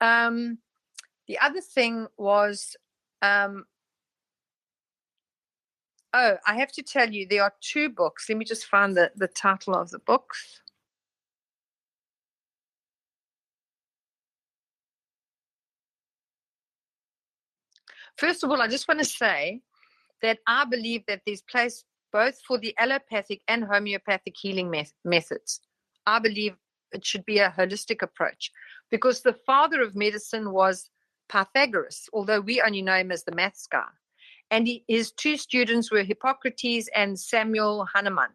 The other thing was, I have to tell you, there are 2 books. Let me just find the title of the books. First of all, I just want to say that I believe that there's place both for the allopathic and homeopathic healing methods. I believe it should be a holistic approach because the father of medicine was Pythagoras, although we only know him as the maths guy. And his two students were Hippocrates and Samuel Hahnemann.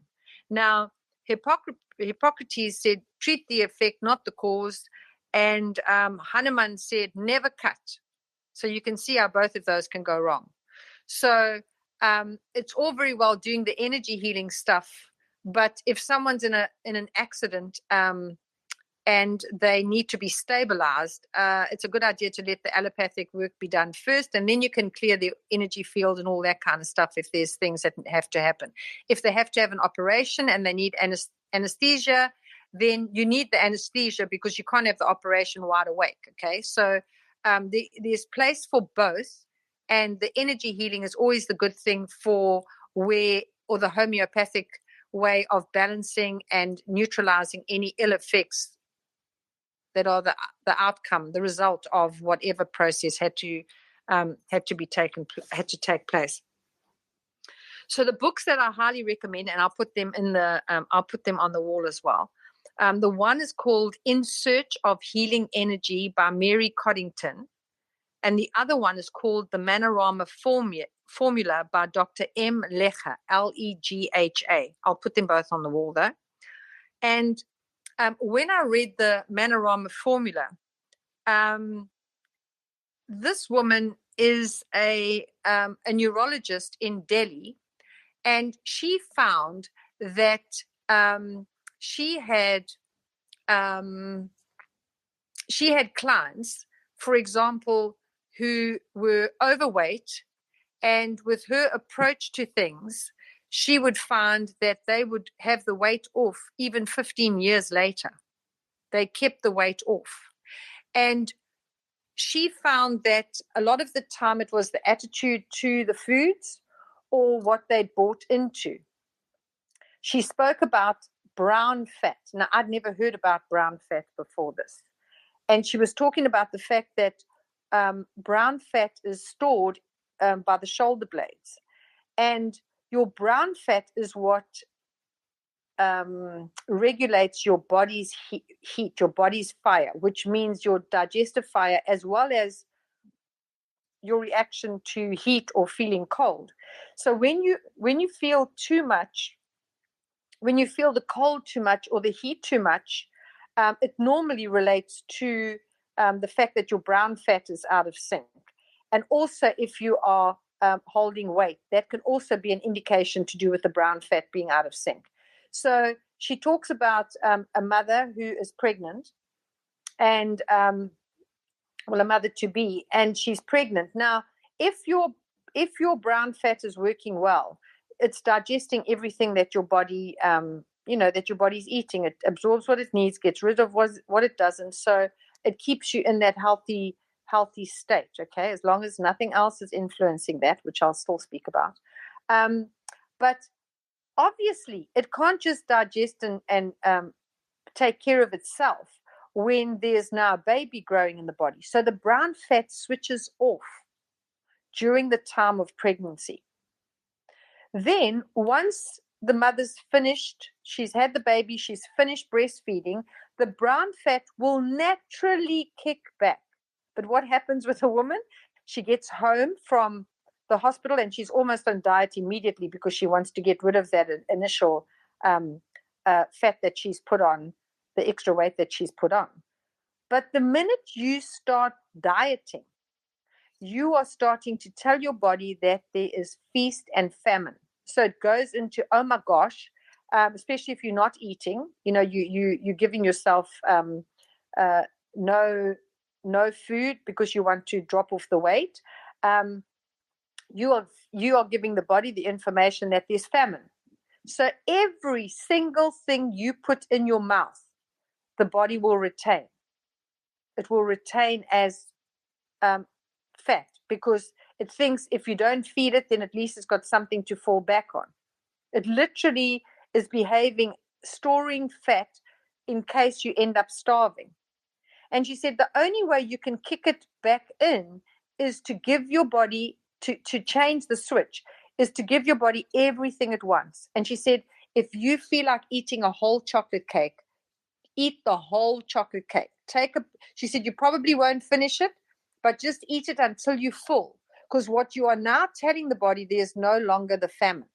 Now, Hippocrates said, treat the effect, not the cause. And Hahnemann said, never cut. So you can see how both of those can go wrong. So it's all very well doing the energy healing stuff, but if someone's in an accident and they need to be stabilized, it's a good idea to let the allopathic work be done first, and then you can clear the energy field and all that kind of stuff if there's things that have to happen. If they have to have an operation and they need anesthesia, then you need the anesthesia because you can't have the operation wide awake, okay? So there's place for both, and the energy healing is always the good thing for the homeopathic way of balancing and neutralizing any ill effects that are the outcome, the result of whatever process had to take place. So the books that I highly recommend, and I'll put them on the wall as well. The one is called In Search of Healing Energy by Mary Coddington, and the other one is called The Manorama Formula by Dr. M. Legha, Legha. I'll put them both on the wall though. And when I read the Manorama Formula, this woman is a neurologist in Delhi, and she found that she had clients, for example, who were overweight, and with her approach to things, she would find that they would have the weight off even 15 years later. They kept the weight off. And she found that a lot of the time it was the attitude to the foods or what they'd bought into. She spoke about brown fat. Now, I'd never heard about brown fat before this. And she was talking about the fact that brown fat is stored by the shoulder blades. And your brown fat is what regulates your body's heat, your body's fire, which means your digestive fire as well as your reaction to heat or feeling cold. So when you feel too much, when you feel the cold too much or the heat too much, it normally relates to the fact that your brown fat is out of sync. And also if you are holding weight, that can also be an indication to do with the brown fat being out of sync. So she talks about a mother who is pregnant and, a mother-to-be, and she's pregnant. Now, if your brown fat is working well, it's digesting everything that your body, that your body's eating. It absorbs what it needs, gets rid of what it doesn't. So it keeps you in that healthy state, okay, as long as nothing else is influencing that, which I'll still speak about. But obviously, it can't just digest and take care of itself when there's now a baby growing in the body. So the brown fat switches off during the time of pregnancy. Then once the mother's finished, she's had the baby, she's finished breastfeeding, the brown fat will naturally kick back. But what happens with a woman? She gets home from the hospital and she's almost on diet immediately because she wants to get rid of that initial fat that she's put on, the extra weight that she's put on. But the minute you start dieting, you are starting to tell your body that there is feast and famine. So it goes into, oh my gosh, especially if you're not eating, you're giving yourself no food because you want to drop off the weight. You are giving the body the information that there's famine. So every single thing you put in your mouth, the body will retain. It will retain as fat because it thinks if you don't feed it, then at least it's got something to fall back on. It literally is storing fat in case you end up starving. And she said the only way you can kick it back in is to give your body, to change the switch, is to give your body everything at once. And she said, if you feel like eating a whole chocolate cake, eat the whole chocolate cake. She said, you probably won't finish it, but just eat it until you're full. Because what you are now telling the body, there's no longer the famine.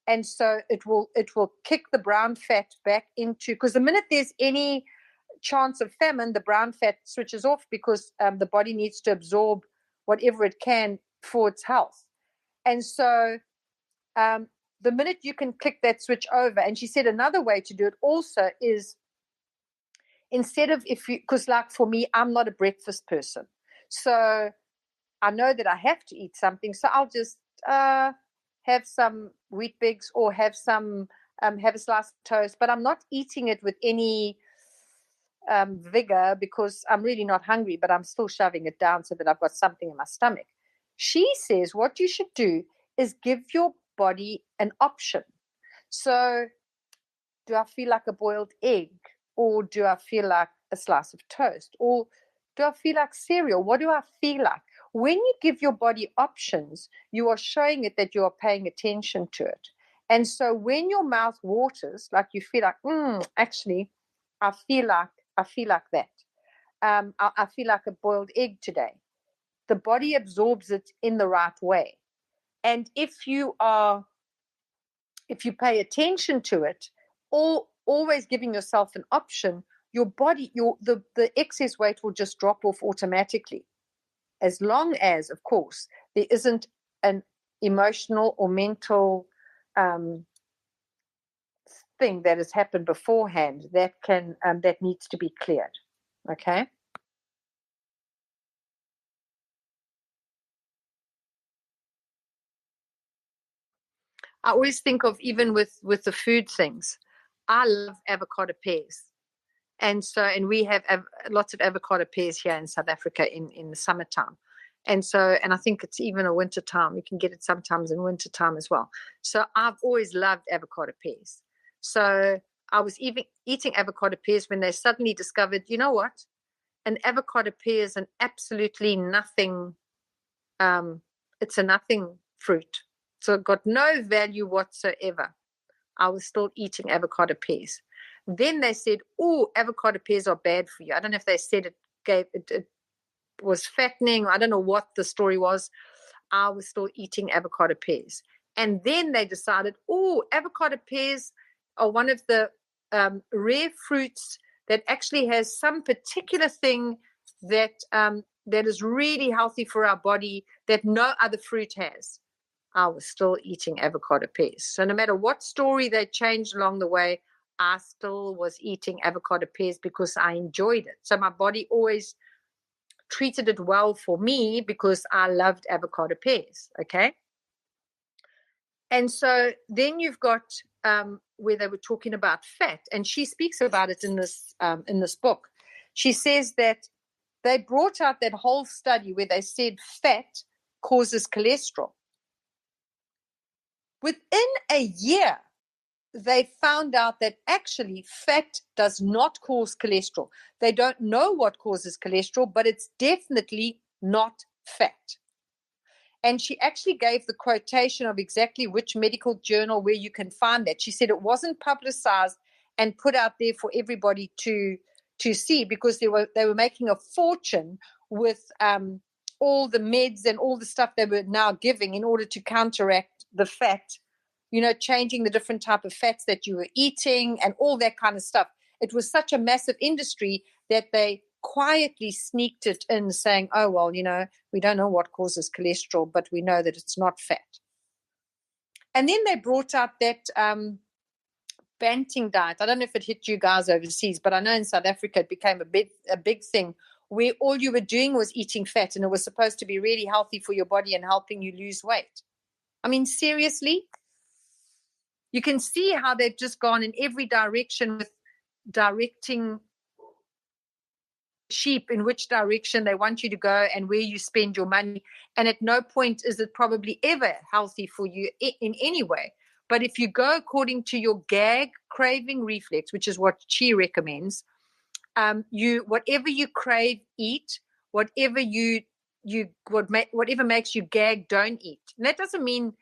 And so it will kick the brown fat back into, because the minute there's any chance of famine, the brown fat switches off, because the body needs to absorb whatever it can for its health. And so the minute you can click that switch over, and she said another way to do it also is, instead of, because like for me, I'm not a breakfast person. So I know that I have to eat something. So I'll just have some wheat bigs, or have a slice of toast, but I'm not eating it with any vigor, because I'm really not hungry, but I'm still shoving it down so that I've got something in my stomach. She says what you should do is give your body an option. So do I feel like a boiled egg, or do I feel like a slice of toast, or do I feel like cereal? What do I feel like? When you give your body options, you are showing it that you are paying attention to it. And so when your mouth waters, like you feel like, actually, I feel like that. I feel like a boiled egg today. The body absorbs it in the right way. And if you pay attention to it, or always giving yourself an option, your body, the excess weight will just drop off automatically. As long as, of course, there isn't an emotional or mental thing that has happened beforehand that needs to be cleared. Okay. I always think of, even with the food things, I love avocado pears. And we have lots of avocado pears here in South Africa in the summertime. And I think it's even a winter time. You can get it sometimes in winter time as well. So I've always loved avocado pears. So I was even eating avocado pears when they suddenly discovered, you know what? An avocado pear is an absolutely nothing. It's a nothing fruit. So it got no value whatsoever. I was still eating avocado pears. Then they said, oh, avocado pears are bad for you. I don't know if they said it was fattening. I don't know what the story was. I was still eating avocado pears. And then they decided, oh, avocado pears are one of the rare fruits that actually has some particular thing that is really healthy for our body that no other fruit has. I was still eating avocado pears. So no matter what story they changed along the way, I still was eating avocado pears because I enjoyed it. So my body always treated it well for me because I loved avocado pears. Okay. And so then you've got where they were talking about fat, and she speaks about it in this book. She says that they brought out that whole study where they said fat causes cholesterol. Within a year, they found out that actually fat does not cause cholesterol. They don't know what causes cholesterol, but it's definitely not fat. And she actually gave the quotation of exactly which medical journal where you can find that. She said it wasn't publicized and put out there for everybody to see, because they were making a fortune with all the meds and all the stuff they were now giving in order to counteract the fat, changing the different type of fats that you were eating and all that kind of stuff. It was such a massive industry that they quietly sneaked it in, saying, oh, well, we don't know what causes cholesterol, but we know that it's not fat. And then they brought out that Banting diet. I don't know if it hit you guys overseas, but I know in South Africa it became a big thing where all you were doing was eating fat, and it was supposed to be really healthy for your body and helping you lose weight. I mean, seriously, you can see how they've just gone in every direction with directing sheep in which direction they want you to go and where you spend your money. And at no point is it probably ever healthy for you in any way. But if you go according to your gag craving reflex, which is what she recommends, whatever you crave, eat. Whatever you whatever makes you gag, don't eat. And that doesn't mean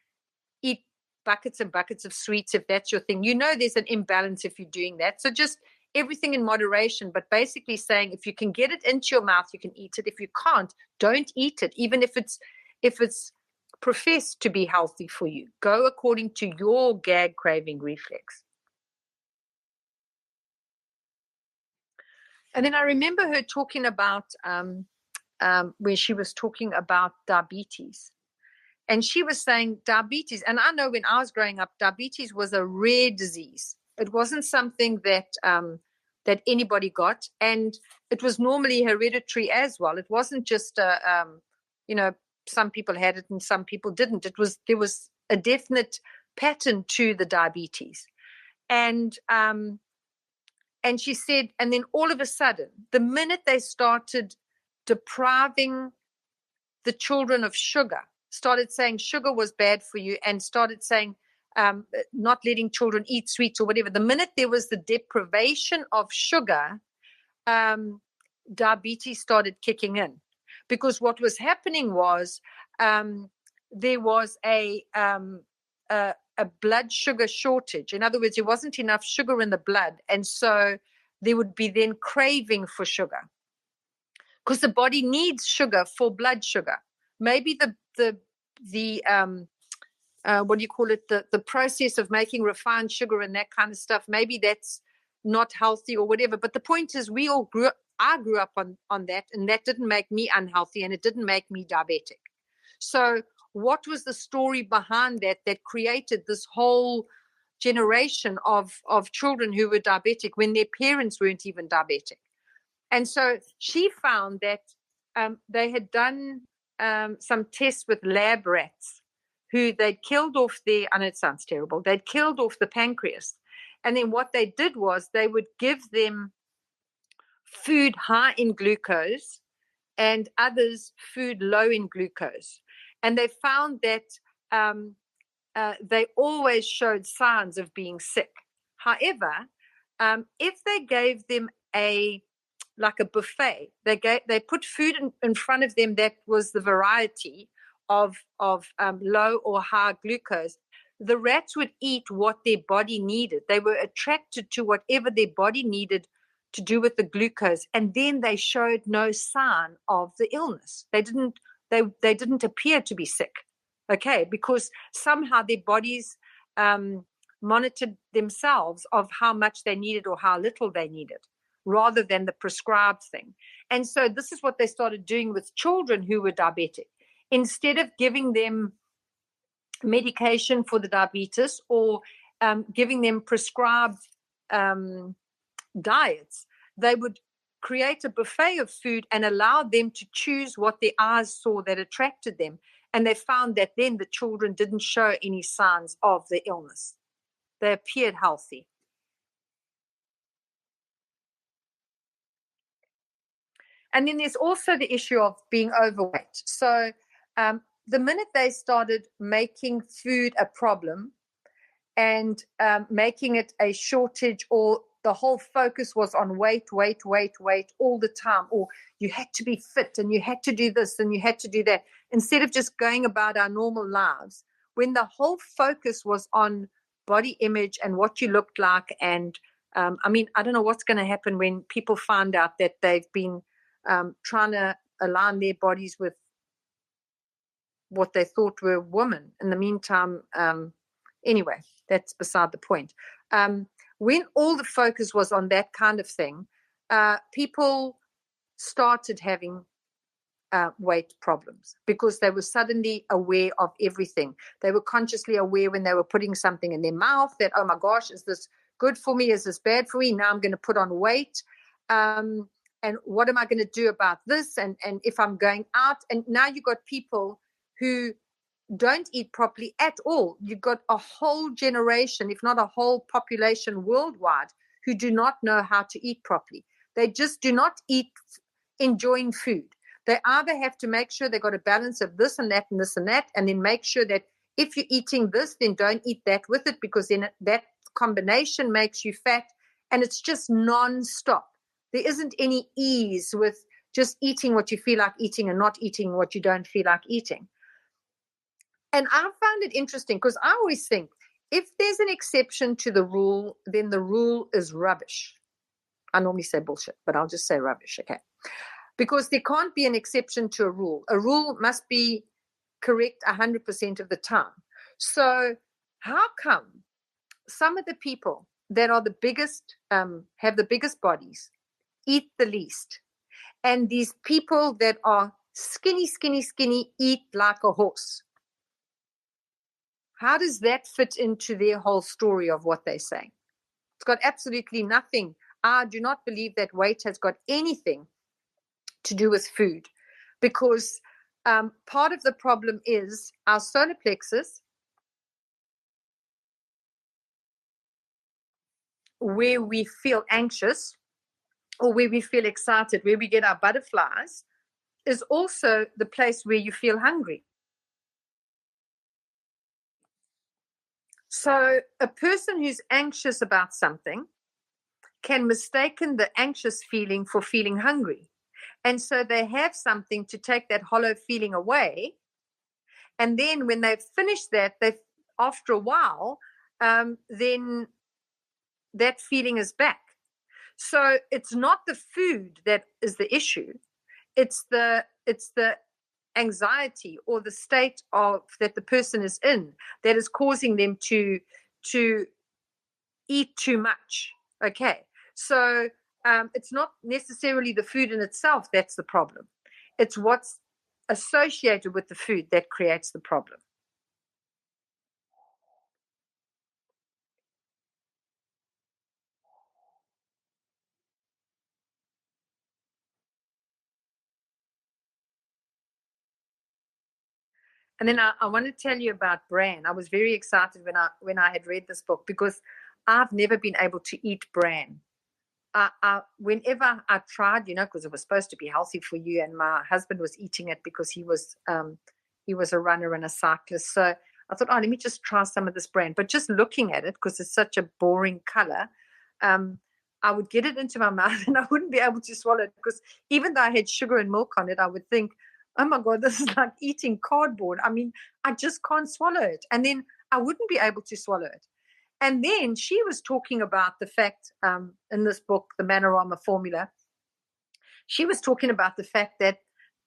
eat buckets and buckets of sweets if that's your thing. There's an imbalance if you're doing that. So just everything in moderation, but basically saying if you can get it into your mouth, you can eat it. If you can't, don't eat it, even if it's professed to be healthy for you. Go according to your gag craving reflex. And then I remember her talking about when she was talking about diabetes. And she was saying diabetes, and I know when I was growing up, diabetes was a rare disease. It wasn't something that anybody got, and it was normally hereditary as well. It wasn't just some people had it and some people didn't. There was a definite pattern to the diabetes, and she said, and then all of a sudden, the minute they started depriving the children of sugar, started saying sugar was bad for you, and started saying not letting children eat sweets or whatever. The minute there was the deprivation of sugar, diabetes started kicking in, because what was happening was there was a blood sugar shortage. In other words, there wasn't enough sugar in the blood, and so there would be then craving for sugar, because the body needs sugar for blood sugar. Maybe the what do you call it? The process of making refined sugar and that kind of stuff. Maybe that's not healthy or whatever. But the point is, I grew up on that, and that didn't make me unhealthy, and it didn't make me diabetic. So what was the story behind that created this whole generation of children who were diabetic when their parents weren't even diabetic? And so she found that they had done some tests with lab rats who they'd killed off I know it sounds terrible, they'd killed off the pancreas. And then what they did was they would give them food high in glucose and others food low in glucose. And they found that they always showed signs of being sick. However, if they gave them like a buffet, they put food in front of them that was the variety of low or high glucose, the rats would eat what their body needed. They were attracted to whatever their body needed to do with the glucose, and then they showed no sign of the illness. They didn't appear to be sick, okay, because somehow their bodies monitored themselves of how much they needed or how little they needed, rather than the prescribed thing. And so this is what they started doing with children who were diabetic. Instead of giving them medication for the diabetes or giving them prescribed diets, they would create a buffet of food and allow them to choose what their eyes saw that attracted them. And they found that then the children didn't show any signs of the illness. They appeared healthy. And then there's also the issue of being overweight. So the minute they started making food a problem and making it a shortage, or the whole focus was on weight all the time, or you had to be fit and you had to do this and you had to do that, instead of just going about our normal lives, when the whole focus was on body image and what you looked like. And I don't know what's going to happen when people find out that they've been trying to align their bodies with what they thought were women. In the meantime, anyway, that's beside the point. When all the focus was on that kind of thing, people started having weight problems because they were suddenly aware of everything. They were consciously aware when they were putting something in their mouth that, oh my gosh, is this good for me? Is this bad for me? Now I'm going to put on weight. And what am I going to do about this? And if I'm going out, and now you've got people who don't eat properly at all. You've got a whole generation, if not a whole population worldwide, who do not know how to eat properly. They just do not eat enjoying food. They either have to make sure they've got a balance of this and that and this and that, and then make sure that if you're eating this, then don't eat that with it, because then that combination makes you fat, and it's just non-stop. There isn't any ease with just eating what you feel like eating and not eating what you don't feel like eating. And I found it interesting because I always think if there's an exception to the rule, then the rule is rubbish. I normally say bullshit, but I'll just say rubbish, okay? Because there can't be an exception to a rule. A rule must be correct 100% of the time. So how come some of the people that are the biggest, have the biggest bodies, eat the least? And these people that are skinny, eat like a horse. How does that fit into their whole story of what they're saying? It's got absolutely nothing. I do not believe that weight has got anything to do with food, because part of the problem is our solar plexus, where we feel anxious or where we feel excited, where we get our butterflies, is also the place where you feel hungry. So a person who's anxious about something can mistaken the anxious feeling for feeling hungry. And so they have something to take that hollow feeling away. And then when they've finished that, after a while, then that feeling is back. So it's not the food that is the issue. It's the anxiety or the state of that the person is in that is causing them to eat too much. Okay. So it's not necessarily the food in itself that's the problem. It's what's associated with the food that creates the problem. And then I want to tell you about bran. I was very excited when I had read this book, because I've never been able to eat bran. Whenever I tried, because it was supposed to be healthy for you, and my husband was eating it because he was a runner and a cyclist. So I thought, let me just try some of this bran. But just looking at it, because it's such a boring color, I would get it into my mouth and I wouldn't be able to swallow it, because even though I had sugar and milk on it, I would think, oh my God, this is like eating cardboard. I mean, I just can't swallow it. And then I wouldn't be able to swallow it. And then she was talking about the fact, in this book, The Manorama Formula, she was talking about the fact that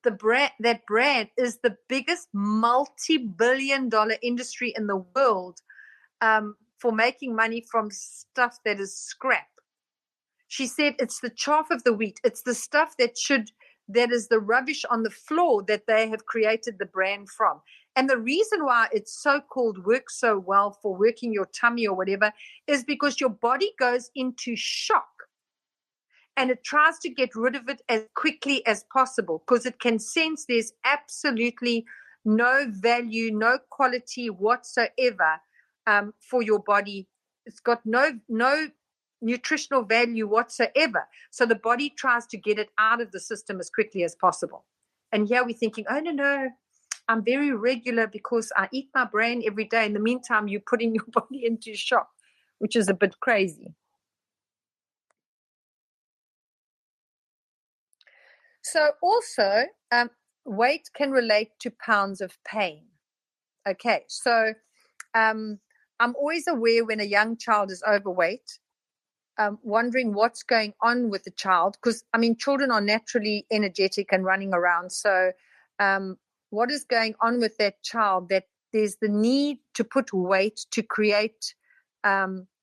that brand is the biggest multi-billion-dollar industry in the world, for making money from stuff that is scrap. She said it's the chaff of the wheat. It's the stuff that is the rubbish on the floor that they have created the brand from. And the reason why it's so-called works so well for working your tummy or whatever is because your body goes into shock and it tries to get rid of it as quickly as possible, because it can sense there's absolutely no value, no quality whatsoever for your body. It's got no nutritional value whatsoever. So the body tries to get it out of the system as quickly as possible. And here we're thinking, oh, no, I'm very regular because I eat my bran every day. In the meantime, you're putting your body into shock, which is a bit crazy. So also, weight can relate to pounds of pain. Okay, so I'm always aware when a young child is overweight, wondering what's going on with the child, because children are naturally energetic and running around. So what is going on with that child, that there's the need to put weight to create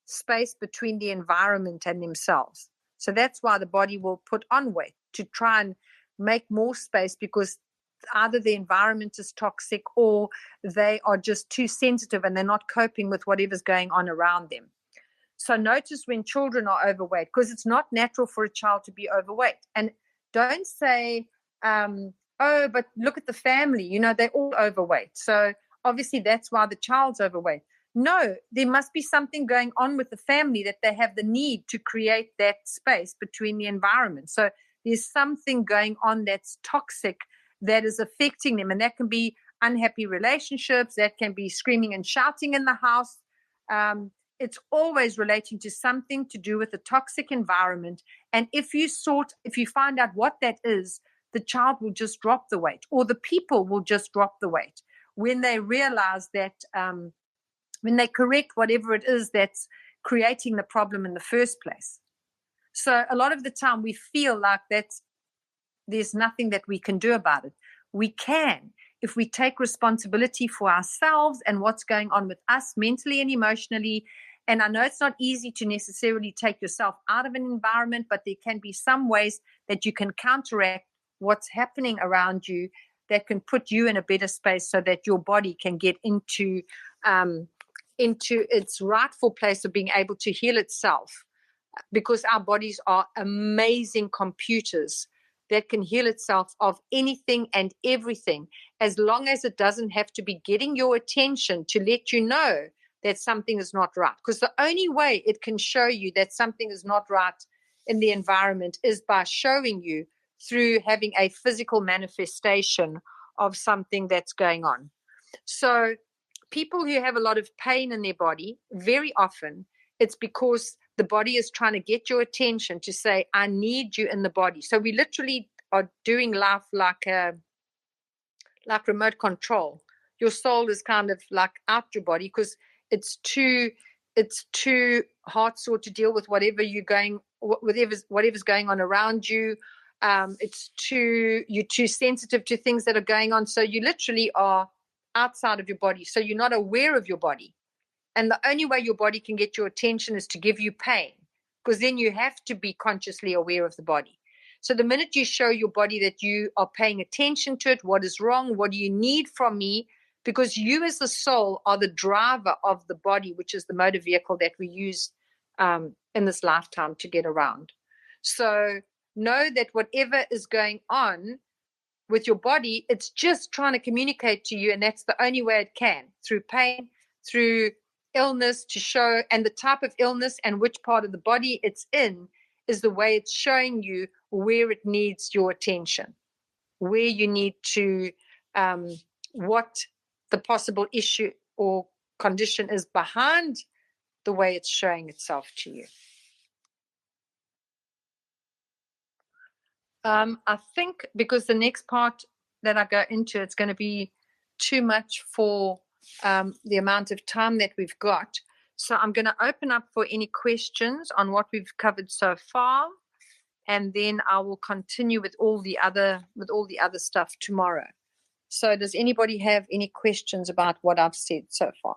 space between the environment and themselves. So that's why the body will put on weight, to try and make more space, because either the environment is toxic or they are just too sensitive and they're not coping with whatever's going on around them. So notice when children are overweight, because it's not natural for a child to be overweight. And don't say, oh, but look at the family, they're all overweight. So obviously that's why the child's overweight. No, there must be something going on with the family, that they have the need to create that space between the environment. So there's something going on that's toxic that is affecting them. And that can be unhappy relationships. That can be screaming and shouting in the house. It's always relating to something to do with the toxic environment. And if you find out what that is, the child will just drop the weight, or the people will just drop the weight when they realize that, when they correct whatever it is that's creating the problem in the first place. So a lot of the time we feel like there's nothing that we can do about it. We can, if we take responsibility for ourselves and what's going on with us mentally and emotionally. And I know it's not easy to necessarily take yourself out of an environment, but there can be some ways that you can counteract what's happening around you that can put you in a better space so that your body can get into its rightful place of being able to heal itself, because our bodies are amazing computers that can heal itself of anything and everything, as long as it doesn't have to be getting your attention to let you know that something is not right. Because the only way it can show you that something is not right in the environment is by showing you through having a physical manifestation of something that's going on. So people who have a lot of pain in their body, very often it's because the body is trying to get your attention to say, I need you in the body. So we literally are doing life like remote control. Your soul is kind of like out your body because it's too heart sore to deal with whatever's going on around you. You're too sensitive to things that are going on. So you literally are outside of your body. So you're not aware of your body. And the only way your body can get your attention is to give you pain, because then you have to be consciously aware of the body. So the minute you show your body that you are paying attention to it, what is wrong, what do you need from me? Because you as the soul are the driver of the body, which is the motor vehicle that we use in this lifetime to get around. So know that whatever is going on with your body, it's just trying to communicate to you, and that's the only way it can, through pain, through illness, to show, and the type of illness and which part of the body it's in is the way it's showing you where it needs your attention, where you need to, what the possible issue or condition is behind the way it's showing itself to you. I think because the next part that I go into, it's going to be too much for the amount of time that we've got. So I'm going to open up for any questions on what we've covered so far, and then I will continue with all the other stuff tomorrow. So does anybody have any questions about what I've said so far?